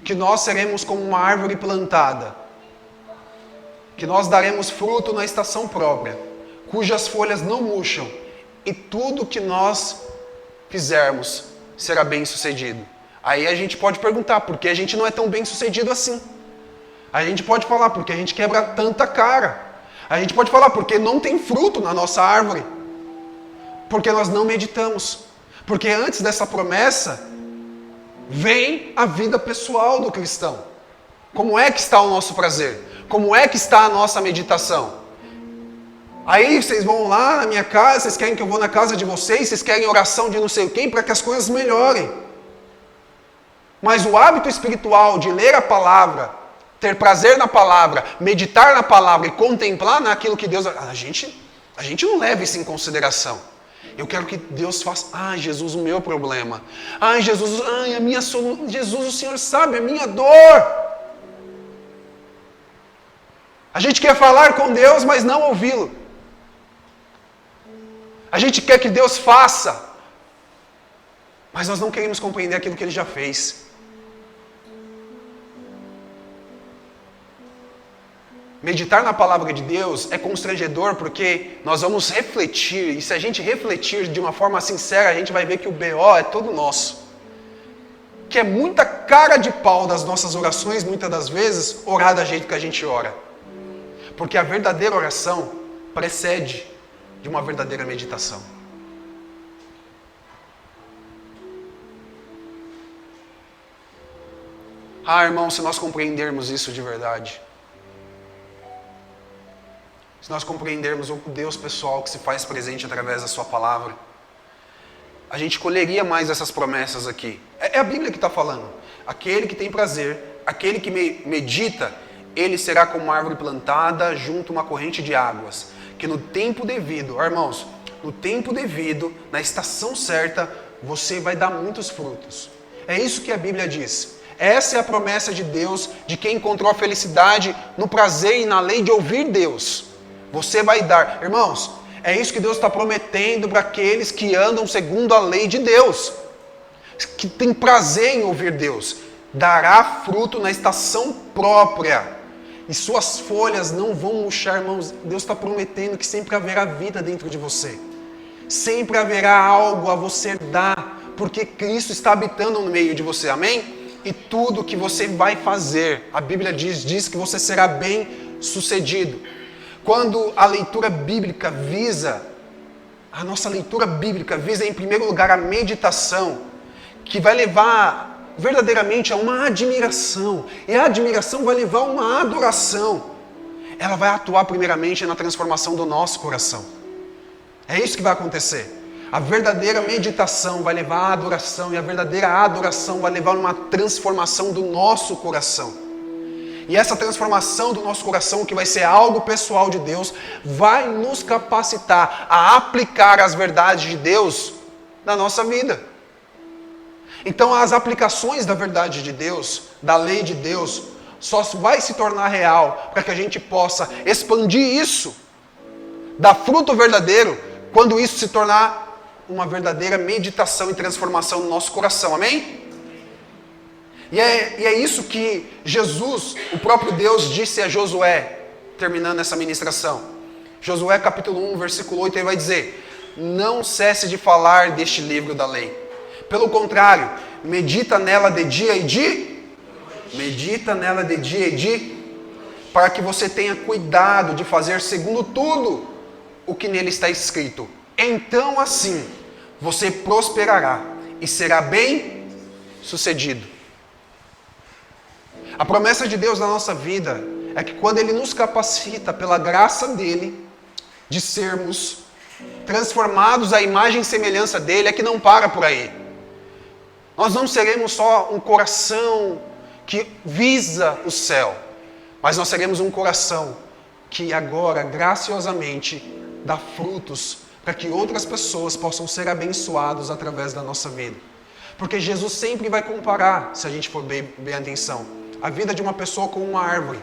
que nós seremos como uma árvore plantada, que nós daremos fruto na estação própria, cujas folhas não murcham, e tudo que nós fizermos será bem sucedido. Aí a gente pode perguntar, por que a gente não é tão bem sucedido assim? A gente pode falar, porque a gente quebra tanta cara. A gente pode falar, porque não tem fruto na nossa árvore. Porque nós não meditamos. Porque antes dessa promessa, vem a vida pessoal do cristão. Como é que está o nosso prazer? Como é que está a nossa meditação? Aí vocês vão lá na minha casa, vocês querem que eu vou na casa de vocês, vocês querem oração de não sei quem para que as coisas melhorem. Mas o hábito espiritual de ler a palavra, ter prazer na palavra, meditar na palavra e contemplar naquilo que Deus... A gente não leva isso em consideração. Eu quero que Deus faça... Ai, Jesus, o meu problema. Ai, Jesus, a minha solução. Jesus, o Senhor sabe a minha dor. A gente quer falar com Deus, mas não ouvi-lo. A gente quer que Deus faça, mas nós não queremos compreender aquilo que Ele já fez. Meditar na palavra de Deus é constrangedor porque nós vamos refletir, e se a gente refletir de uma forma sincera, a gente vai ver que o BO é todo nosso. Que é muita cara de pau das nossas orações, muitas das vezes, orar da jeito que a gente ora. Porque a verdadeira oração precede de uma verdadeira meditação. Ah, irmão, se nós compreendermos isso de verdade, se nós compreendermos o Deus pessoal que se faz presente através da sua palavra, a gente colheria mais essas promessas aqui. É a Bíblia que está falando. Aquele que tem prazer, aquele que medita, Ele será como uma árvore plantada junto a uma corrente de águas, que no tempo devido, irmãos, no tempo devido, na estação certa, você vai dar muitos frutos. É isso que a Bíblia diz. Essa é a promessa de Deus, de quem encontrou a felicidade no prazer e na lei de ouvir Deus. Você vai dar. Irmãos, é isso que Deus está prometendo para aqueles que andam segundo a lei de Deus, que tem prazer em ouvir Deus. Dará fruto na estação própria, e suas folhas não vão murchar, irmãos. Deus está prometendo que sempre haverá vida dentro de você. Sempre haverá algo a você dar, porque Cristo está habitando no meio de você, amém? E tudo que você vai fazer, a Bíblia diz que você será bem sucedido. Quando a leitura bíblica visa, a nossa leitura bíblica visa em primeiro lugar a meditação, que vai levar verdadeiramente a uma admiração, e a admiração vai levar a uma adoração. Ela vai atuar primeiramente na transformação do nosso coração. É isso que vai acontecer. A verdadeira meditação vai levar à adoração, e a verdadeira adoração vai levar a uma transformação do nosso coração. E essa transformação do nosso coração, que vai ser algo pessoal de Deus, vai nos capacitar a aplicar as verdades de Deus na nossa vida. Então as aplicações da verdade de Deus, da lei de Deus, só vai se tornar real para que a gente possa expandir isso, dar fruto verdadeiro, quando isso se tornar uma verdadeira meditação e transformação no nosso coração, amém? E é isso que Jesus, o próprio Deus, disse a Josué, terminando essa ministração. Josué capítulo 1, versículo 8, ele vai dizer: não cesse de falar deste livro da lei. Pelo contrário, medita nela de dia e de... Medita nela de dia e de... para que você tenha cuidado de fazer segundo tudo o que nele está escrito. Então assim, você prosperará e será bem sucedido. A promessa de Deus na nossa vida é que quando Ele nos capacita pela graça dEle, de sermos transformados à imagem e semelhança dEle, é que não para por aí. Nós não seremos só um coração que visa o céu, mas nós seremos um coração que agora, graciosamente, dá frutos para que outras pessoas possam ser abençoadas através da nossa vida. Porque Jesus sempre vai comparar, se a gente for bem atenção, a vida de uma pessoa com uma árvore.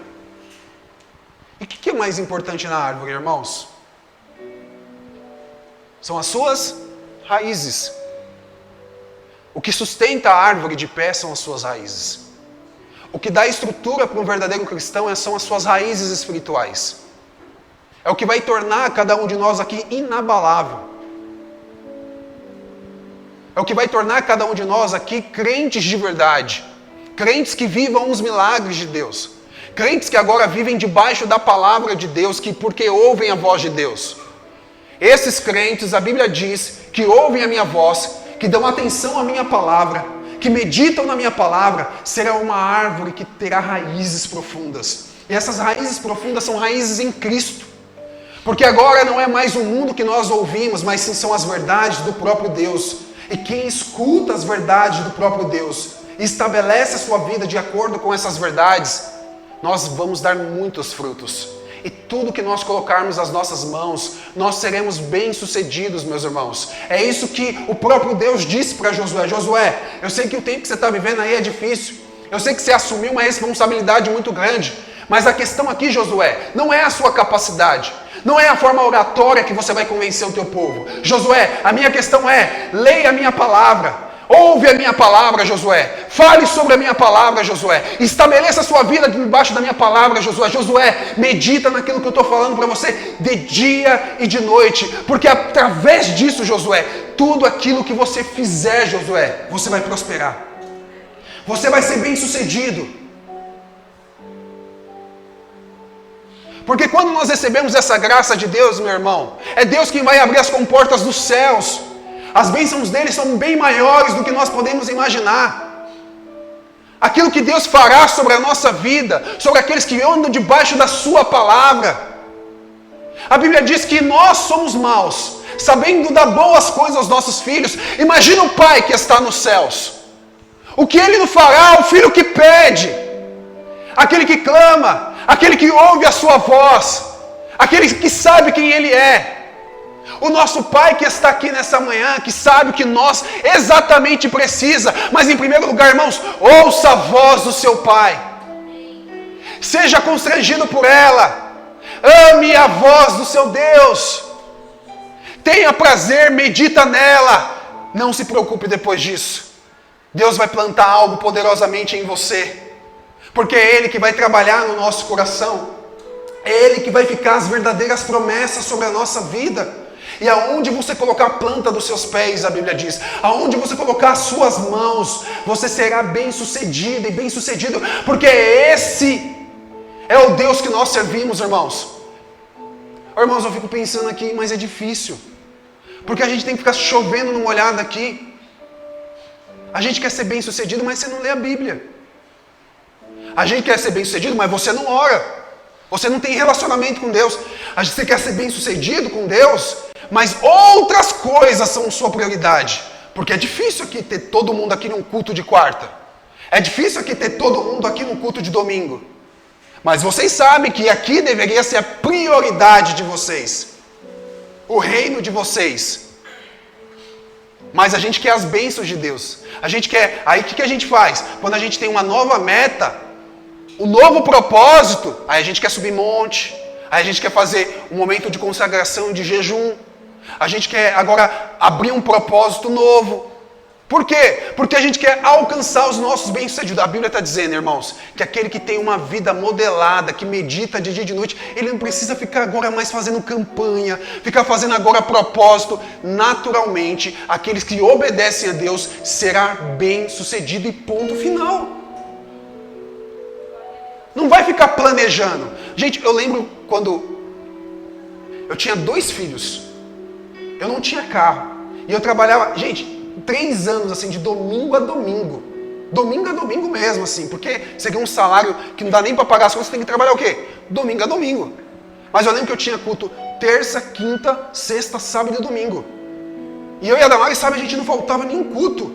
E o que é mais importante na árvore, irmãos? São as suas raízes. O que sustenta a árvore de pé são as suas raízes. O que dá estrutura para um verdadeiro cristão são as suas raízes espirituais. É o que vai tornar cada um de nós aqui inabalável. É o que vai tornar cada um de nós aqui crentes de verdade. Crentes que vivam os milagres de Deus. Crentes que agora vivem debaixo da palavra de Deus, que porque ouvem a voz de Deus. Esses crentes, a Bíblia diz, que ouvem a minha voz, que dão atenção à minha palavra, que meditam na minha palavra, será uma árvore que terá raízes profundas. E essas raízes profundas são raízes em Cristo. Porque agora não é mais o mundo que nós ouvimos, mas sim são as verdades do próprio Deus. E quem escuta as verdades do próprio Deus e estabelece a sua vida de acordo com essas verdades, nós vamos dar muitos frutos. E tudo que nós colocarmos nas nossas mãos, nós seremos bem-sucedidos, meus irmãos. É isso que o próprio Deus disse para Josué. Josué, eu sei que o tempo que você está vivendo aí é difícil. Eu sei que você assumiu uma responsabilidade muito grande. Mas a questão aqui, Josué, não é a sua capacidade. Não é a forma oratória que você vai convencer o teu povo. Josué, a minha questão é, leia a minha palavra. Ouve a minha palavra, Josué. Fale sobre a minha palavra, Josué. Estabeleça a sua vida debaixo da minha palavra, Josué. Josué, medita naquilo que eu estou falando para você de dia e de noite. Porque através disso, Josué, tudo aquilo que você fizer, Josué, você vai prosperar. Você vai ser bem-sucedido. Porque quando nós recebemos essa graça de Deus, meu irmão, é Deus quem vai abrir as comportas dos céus. As bênçãos dele são bem maiores do que nós podemos imaginar. Aquilo que Deus fará sobre a nossa vida, sobre aqueles que andam debaixo da sua palavra. A Bíblia diz que nós somos maus, sabendo dar boas coisas aos nossos filhos. Imagina o pai que está nos céus. O que ele não fará ao filho que pede? aquele que clama, aquele que ouve a sua voz, aquele que sabe quem Ele é. O nosso Pai que está aqui nessa manhã, que sabe o que nós exatamente precisa, mas em primeiro lugar, irmãos, ouça a voz do seu Pai. Seja constrangido por ela. Ame a voz do seu Deus. Tenha prazer, medita nela. Não se preocupe depois disso. Deus vai plantar algo poderosamente em você. Porque é Ele que vai trabalhar no nosso coração. É Ele que vai ficar as verdadeiras promessas sobre a nossa vida. E aonde você colocar a planta dos seus pés, a Bíblia diz, aonde você colocar as suas mãos, você será bem-sucedido e bem-sucedido, porque esse é o Deus que nós servimos, irmãos. Irmãos, eu fico pensando aqui, mas é difícil, porque a gente tem que ficar chovendo numa olhada aqui. A gente quer ser bem-sucedido, mas você não lê a Bíblia. A gente quer ser bem-sucedido, mas você não ora. Você não tem relacionamento com Deus. Você quer ser bem-sucedido com Deus, mas outras coisas são sua prioridade. Porque é difícil aqui ter todo mundo aqui num culto de quarta. É difícil aqui ter todo mundo aqui num culto de domingo. Mas vocês sabem que aqui deveria ser a prioridade de vocês. O reino de vocês. Mas a gente quer as bênçãos de Deus. A gente quer... Aí o que a gente faz? Quando a gente tem uma nova meta, um novo propósito, aí a gente quer subir monte. Aí a gente quer fazer um momento de consagração, de jejum. A gente quer agora abrir um propósito novo. Por quê? Porque a gente quer alcançar os nossos bem-sucedidos. A Bíblia está dizendo, irmãos, que aquele que tem uma vida modelada, que medita de dia e de noite, ele não precisa ficar agora mais fazendo campanha, ficar fazendo agora propósito. Naturalmente, aqueles que obedecem a Deus será bem-sucedido e ponto final. Não vai ficar planejando. Gente, eu lembro quando eu tinha 2 filhos. Eu não tinha carro. E eu trabalhava, gente, 3 anos assim, de domingo a domingo. Domingo a domingo mesmo, assim. Porque você ganha um salário que não dá nem para pagar as contas, você tem que trabalhar o quê? Domingo a domingo. Mas eu lembro que eu tinha culto terça, quinta, sexta, sábado e domingo. E eu e a Damares, sabe, a gente não faltava nenhum culto.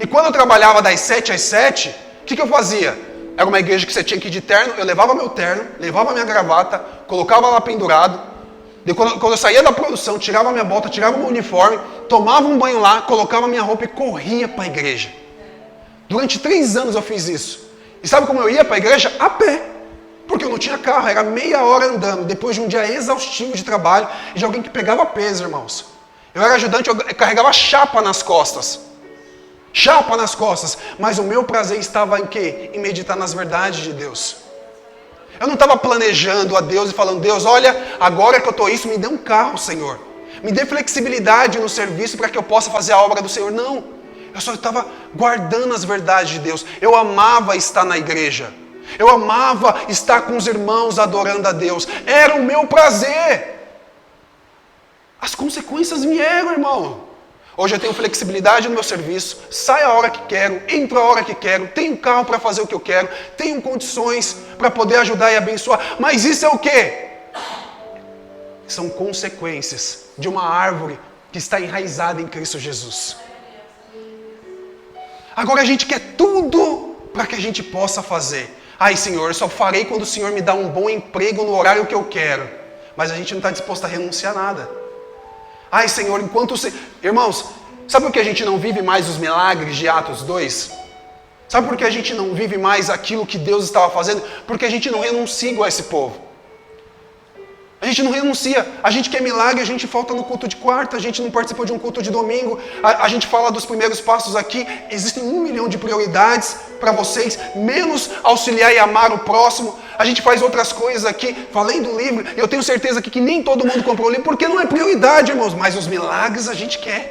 E quando eu trabalhava das 7 às 7, o que eu fazia? Era uma igreja que você tinha que ir de terno, eu levava meu terno, levava minha gravata, colocava lá pendurado. Quando eu saía da produção, tirava minha bota, tirava meu uniforme, tomava um banho lá, colocava minha roupa e corria para a igreja. Durante 3 anos eu fiz isso. E sabe como eu ia para a igreja? A pé. Porque eu não tinha carro, era meia hora andando, depois de um dia exaustivo de trabalho e de alguém que pegava peso, irmãos. Eu era ajudante, eu carregava chapa nas costas. Chapa nas costas. Mas o meu prazer estava em quê? Em meditar nas verdades de Deus. Eu não estava planejando a Deus e falando, Deus, olha, agora que eu estou isso, me dê um carro, Senhor. Me dê flexibilidade no serviço para que eu possa fazer a obra do Senhor. Não, eu só estava guardando as verdades de Deus. Eu amava estar na igreja. Eu amava estar com os irmãos adorando a Deus. Era o meu prazer. As consequências vieram, irmão. Hoje eu tenho flexibilidade no meu serviço, saio a hora que quero, entro a hora que quero, tenho carro para fazer o que eu quero, tenho condições para poder ajudar e abençoar. Mas isso é o quê? São consequências de uma árvore que está enraizada em Cristo Jesus. Agora a gente quer tudo para que a gente possa fazer. Ai, Senhor, eu só farei quando o Senhor me dá um bom emprego no horário que eu quero. Mas a gente não está disposto a renunciar a nada. Ai, Senhor, enquanto você... Irmãos, sabe por que a gente não vive mais os milagres de Atos 2? Sabe por que a gente não vive mais aquilo que Deus estava fazendo? Porque a gente não renuncia igual a esse povo. A gente não renuncia. A gente quer milagre, a gente falta no culto de quarta, a gente não participou de um culto de domingo, a gente fala dos primeiros passos aqui. Existem 1 milhão de prioridades para vocês, menos auxiliar e amar o próximo. A gente faz outras coisas aqui, falei do livro, eu tenho certeza aqui que nem todo mundo comprou o livro, porque não é prioridade, irmãos, mas os milagres a gente quer.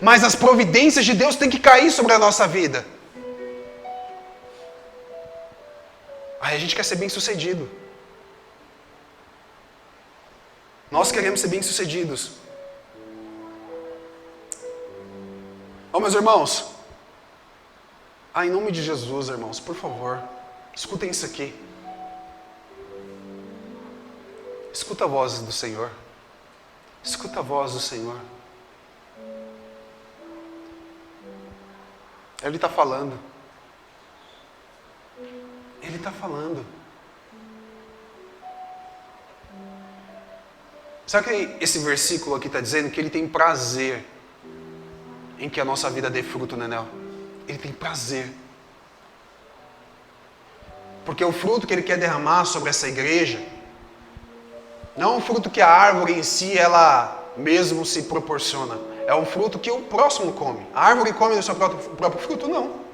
Mas as providências de Deus têm que cair sobre a nossa vida. Aí a gente quer ser bem-sucedido. Nós queremos ser bem-sucedidos. Meus irmãos, em nome de Jesus, irmãos, por favor, escutem isso aqui. Escuta a voz do Senhor. Escuta a voz do Senhor. Ele está falando. Ele está falando. Sabe que esse versículo aqui está dizendo que ele tem prazer em que a nossa vida dê fruto, Nenel? Ele tem prazer. Porque o fruto que ele quer derramar sobre essa igreja não é um fruto que a árvore em si, ela mesmo se proporciona. É um fruto que o próximo come. A árvore come do seu próprio fruto? Não.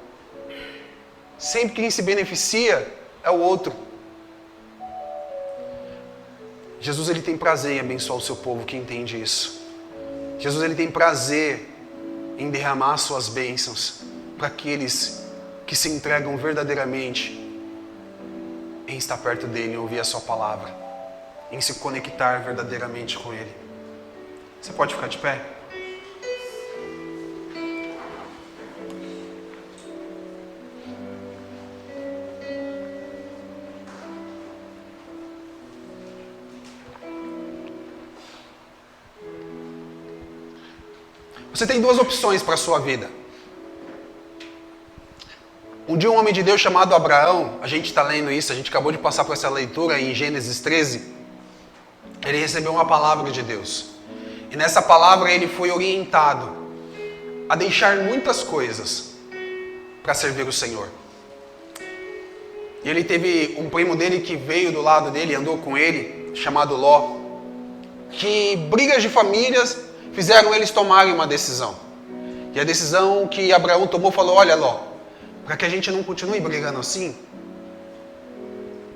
Sempre quem se beneficia é o outro. Jesus ele tem prazer em abençoar o seu povo que entende isso. Jesus ele tem prazer em derramar suas bênçãos para aqueles que se entregam verdadeiramente em estar perto dele, em ouvir a sua palavra, em se conectar verdadeiramente com ele. Você pode ficar de pé? Você tem duas opções para a sua vida. Um dia um homem de Deus chamado Abraão, a gente está lendo isso, a gente acabou de passar por essa leitura em Gênesis 13, ele recebeu uma palavra de Deus. E nessa palavra ele foi orientado a deixar muitas coisas para servir o Senhor. E ele teve um primo dele que veio do lado dele, andou com ele, chamado Ló, que brigas de famílias fizeram eles tomarem uma decisão. E a decisão que Abraão tomou falou: olha Ló, para que a gente não continue brigando assim,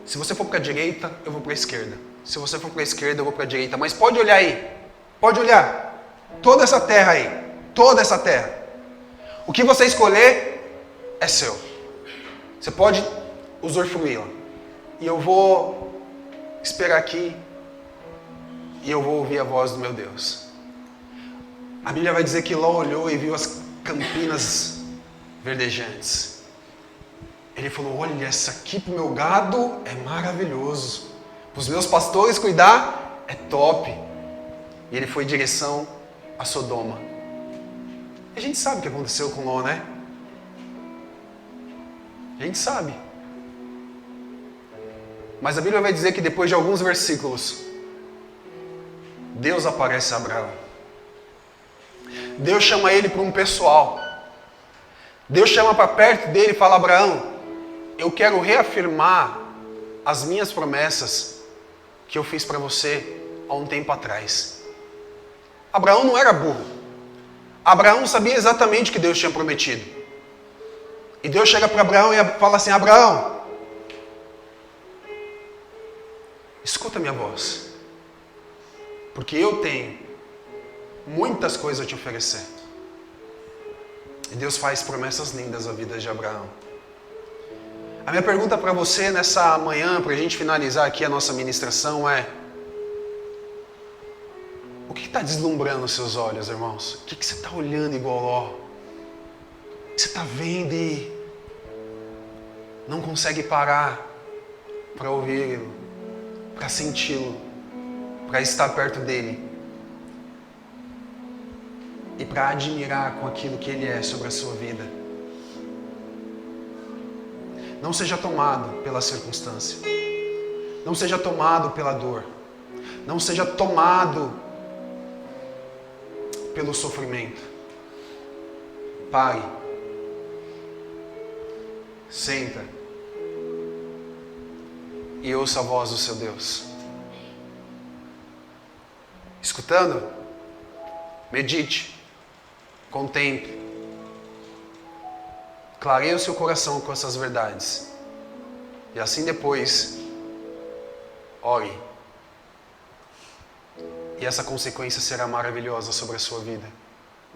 se você for para a direita, eu vou para a esquerda. Se você for para a esquerda, eu vou para a direita. Mas pode olhar aí, pode olhar. Toda essa terra aí, toda essa terra. O que você escolher é seu. Você pode usufruí-la. E eu vou esperar aqui e eu vou ouvir a voz do meu Deus. A Bíblia vai dizer que Ló olhou e viu as campinas verdejantes. Ele falou: olha, essa aqui para o meu gado é maravilhoso. Para os meus pastores cuidar é top. E ele foi em direção a Sodoma. E a gente sabe o que aconteceu com Ló, né? A gente sabe. Mas a Bíblia vai dizer que depois de alguns versículos, Deus aparece a Abraão. Deus chama ele para um pessoal. Deus chama para perto dele e fala: Abraão, eu quero reafirmar as minhas promessas que eu fiz para você há um tempo atrás. Abraão não era burro. Abraão sabia exatamente o que Deus tinha prometido. E Deus chega para Abraão e fala assim: Abraão, escuta minha voz, porque eu tenho muitas coisas a te oferecer. E Deus faz promessas lindas à vida de Abraão. A minha pergunta para você nessa manhã, para a gente finalizar aqui a nossa ministração, é: o que está deslumbrando os seus olhos, irmãos? O que você está olhando igual Ló? O que você está vendo e não consegue parar para ouvi-lo, para senti-lo, para estar perto dele e para admirar com aquilo que ele é sobre a sua vida? Não seja tomado pela circunstância. Não seja tomado pela dor. Não seja tomado pelo sofrimento. Pare. Senta. E ouça a voz do seu Deus. Escutando? Medite. Contemple. Clareie o seu coração com essas verdades. E assim depois, ore. E essa consequência será maravilhosa sobre a sua vida.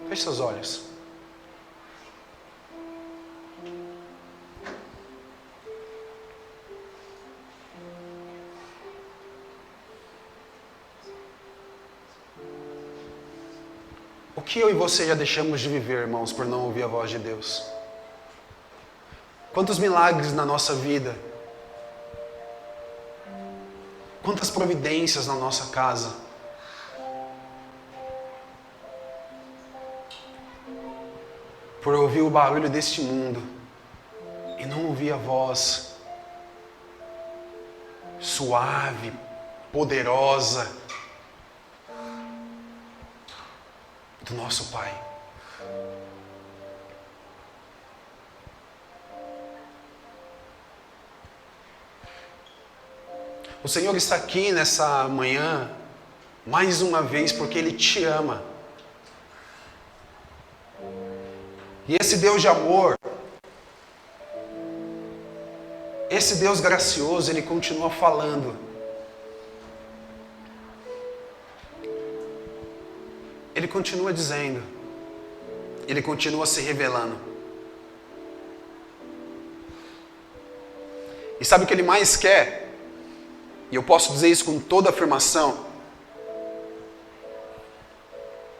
Feche seus olhos. O que eu e você já deixamos de viver, irmãos, por não ouvir a voz de Deus? Quantos milagres na nossa vida? Quantas providências na nossa casa? Por ouvir o barulho deste mundo e não ouvir a voz suave, poderosa do nosso Pai. O Senhor está aqui nessa manhã, mais uma vez, porque Ele te ama. E esse Deus de amor, esse Deus gracioso, Ele continua falando. Ele continua dizendo. Ele continua se revelando. E sabe o que Ele mais quer? E eu posso dizer isso com toda afirmação.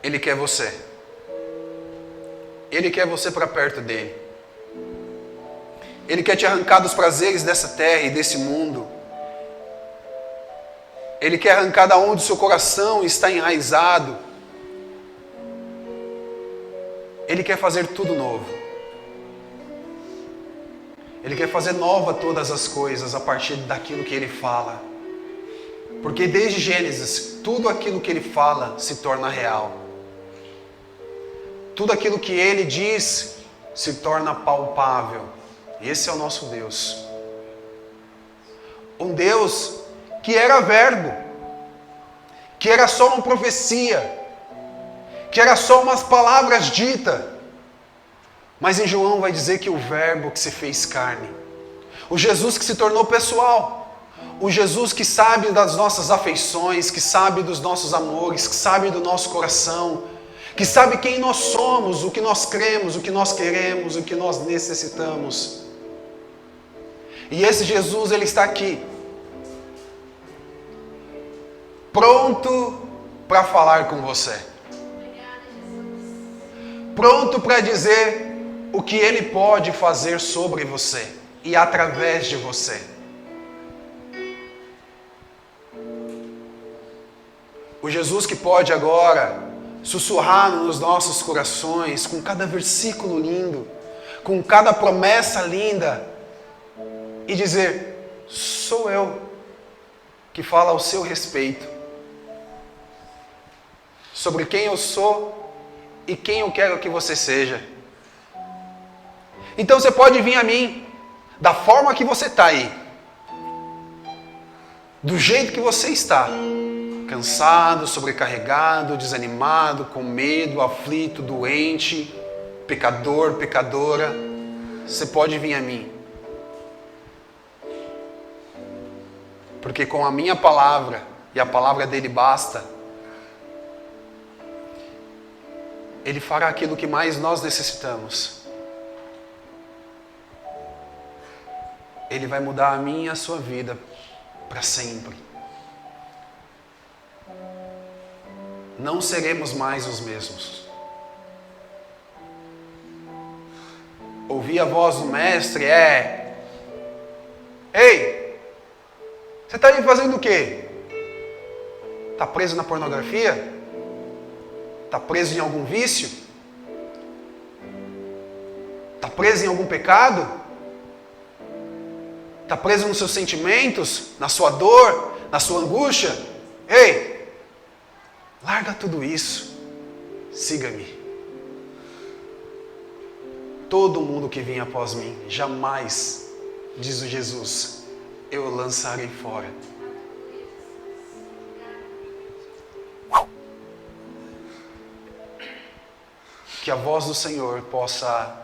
Ele quer você. Ele quer você para perto dele. Ele quer te arrancar dos prazeres dessa terra e desse mundo. Ele quer arrancar da onde o seu coração está enraizado. Ele quer fazer tudo novo. Ele quer fazer nova todas as coisas a partir daquilo que Ele fala. Porque desde Gênesis, tudo aquilo que Ele fala se torna real. Tudo aquilo que Ele diz se torna palpável. Esse é o nosso Deus. Um Deus que era verbo, que era só uma profecia, que era só umas palavras ditas. Mas em João vai dizer que o verbo que se fez carne, o Jesus que se tornou pessoal, o Jesus que sabe das nossas afeições, que sabe dos nossos amores, que sabe do nosso coração, que sabe quem nós somos, o que nós cremos, o que nós queremos, o que nós necessitamos. E esse Jesus, Ele está aqui, pronto para falar com você, pronto para dizer o que Ele pode fazer sobre você e através de você. O Jesus que pode agora sussurrar nos nossos corações com cada versículo lindo, com cada promessa linda e dizer: sou eu que fala ao seu respeito, sobre quem eu sou e quem eu quero que você seja. Então você pode vir a mim da forma que você está aí, do jeito que você está, cansado, sobrecarregado, desanimado, com medo, aflito, doente, pecador, pecadora. Você pode vir a mim, porque com a minha palavra e a palavra dele basta. Ele fará aquilo que mais nós necessitamos. Ele vai mudar a minha e a sua vida para sempre. Não seremos mais os mesmos. Ouvir a voz do mestre é: ei, você está aí fazendo o quê? Está preso na pornografia? Está preso em algum vício? Está preso em algum pecado? Está preso nos seus sentimentos, na sua dor, na sua angústia? Ei, larga tudo isso, siga-me. Todo mundo que vem após mim, jamais, diz o Jesus, eu o lançarei fora. Que a voz do Senhor possa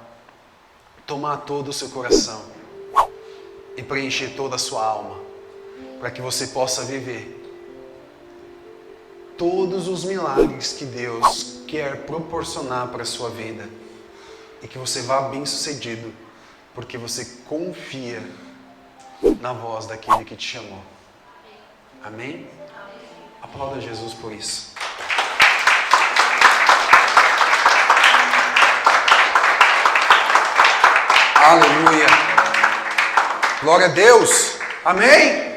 tomar todo o seu coração e preencher toda a sua alma, para que você possa viver todos os milagres que Deus quer proporcionar para a sua vida, e que você vá bem sucedido, porque você confia na voz daquele que te chamou. Amém? Aplauda Jesus por isso. Aleluia. Glória a Deus. Amém?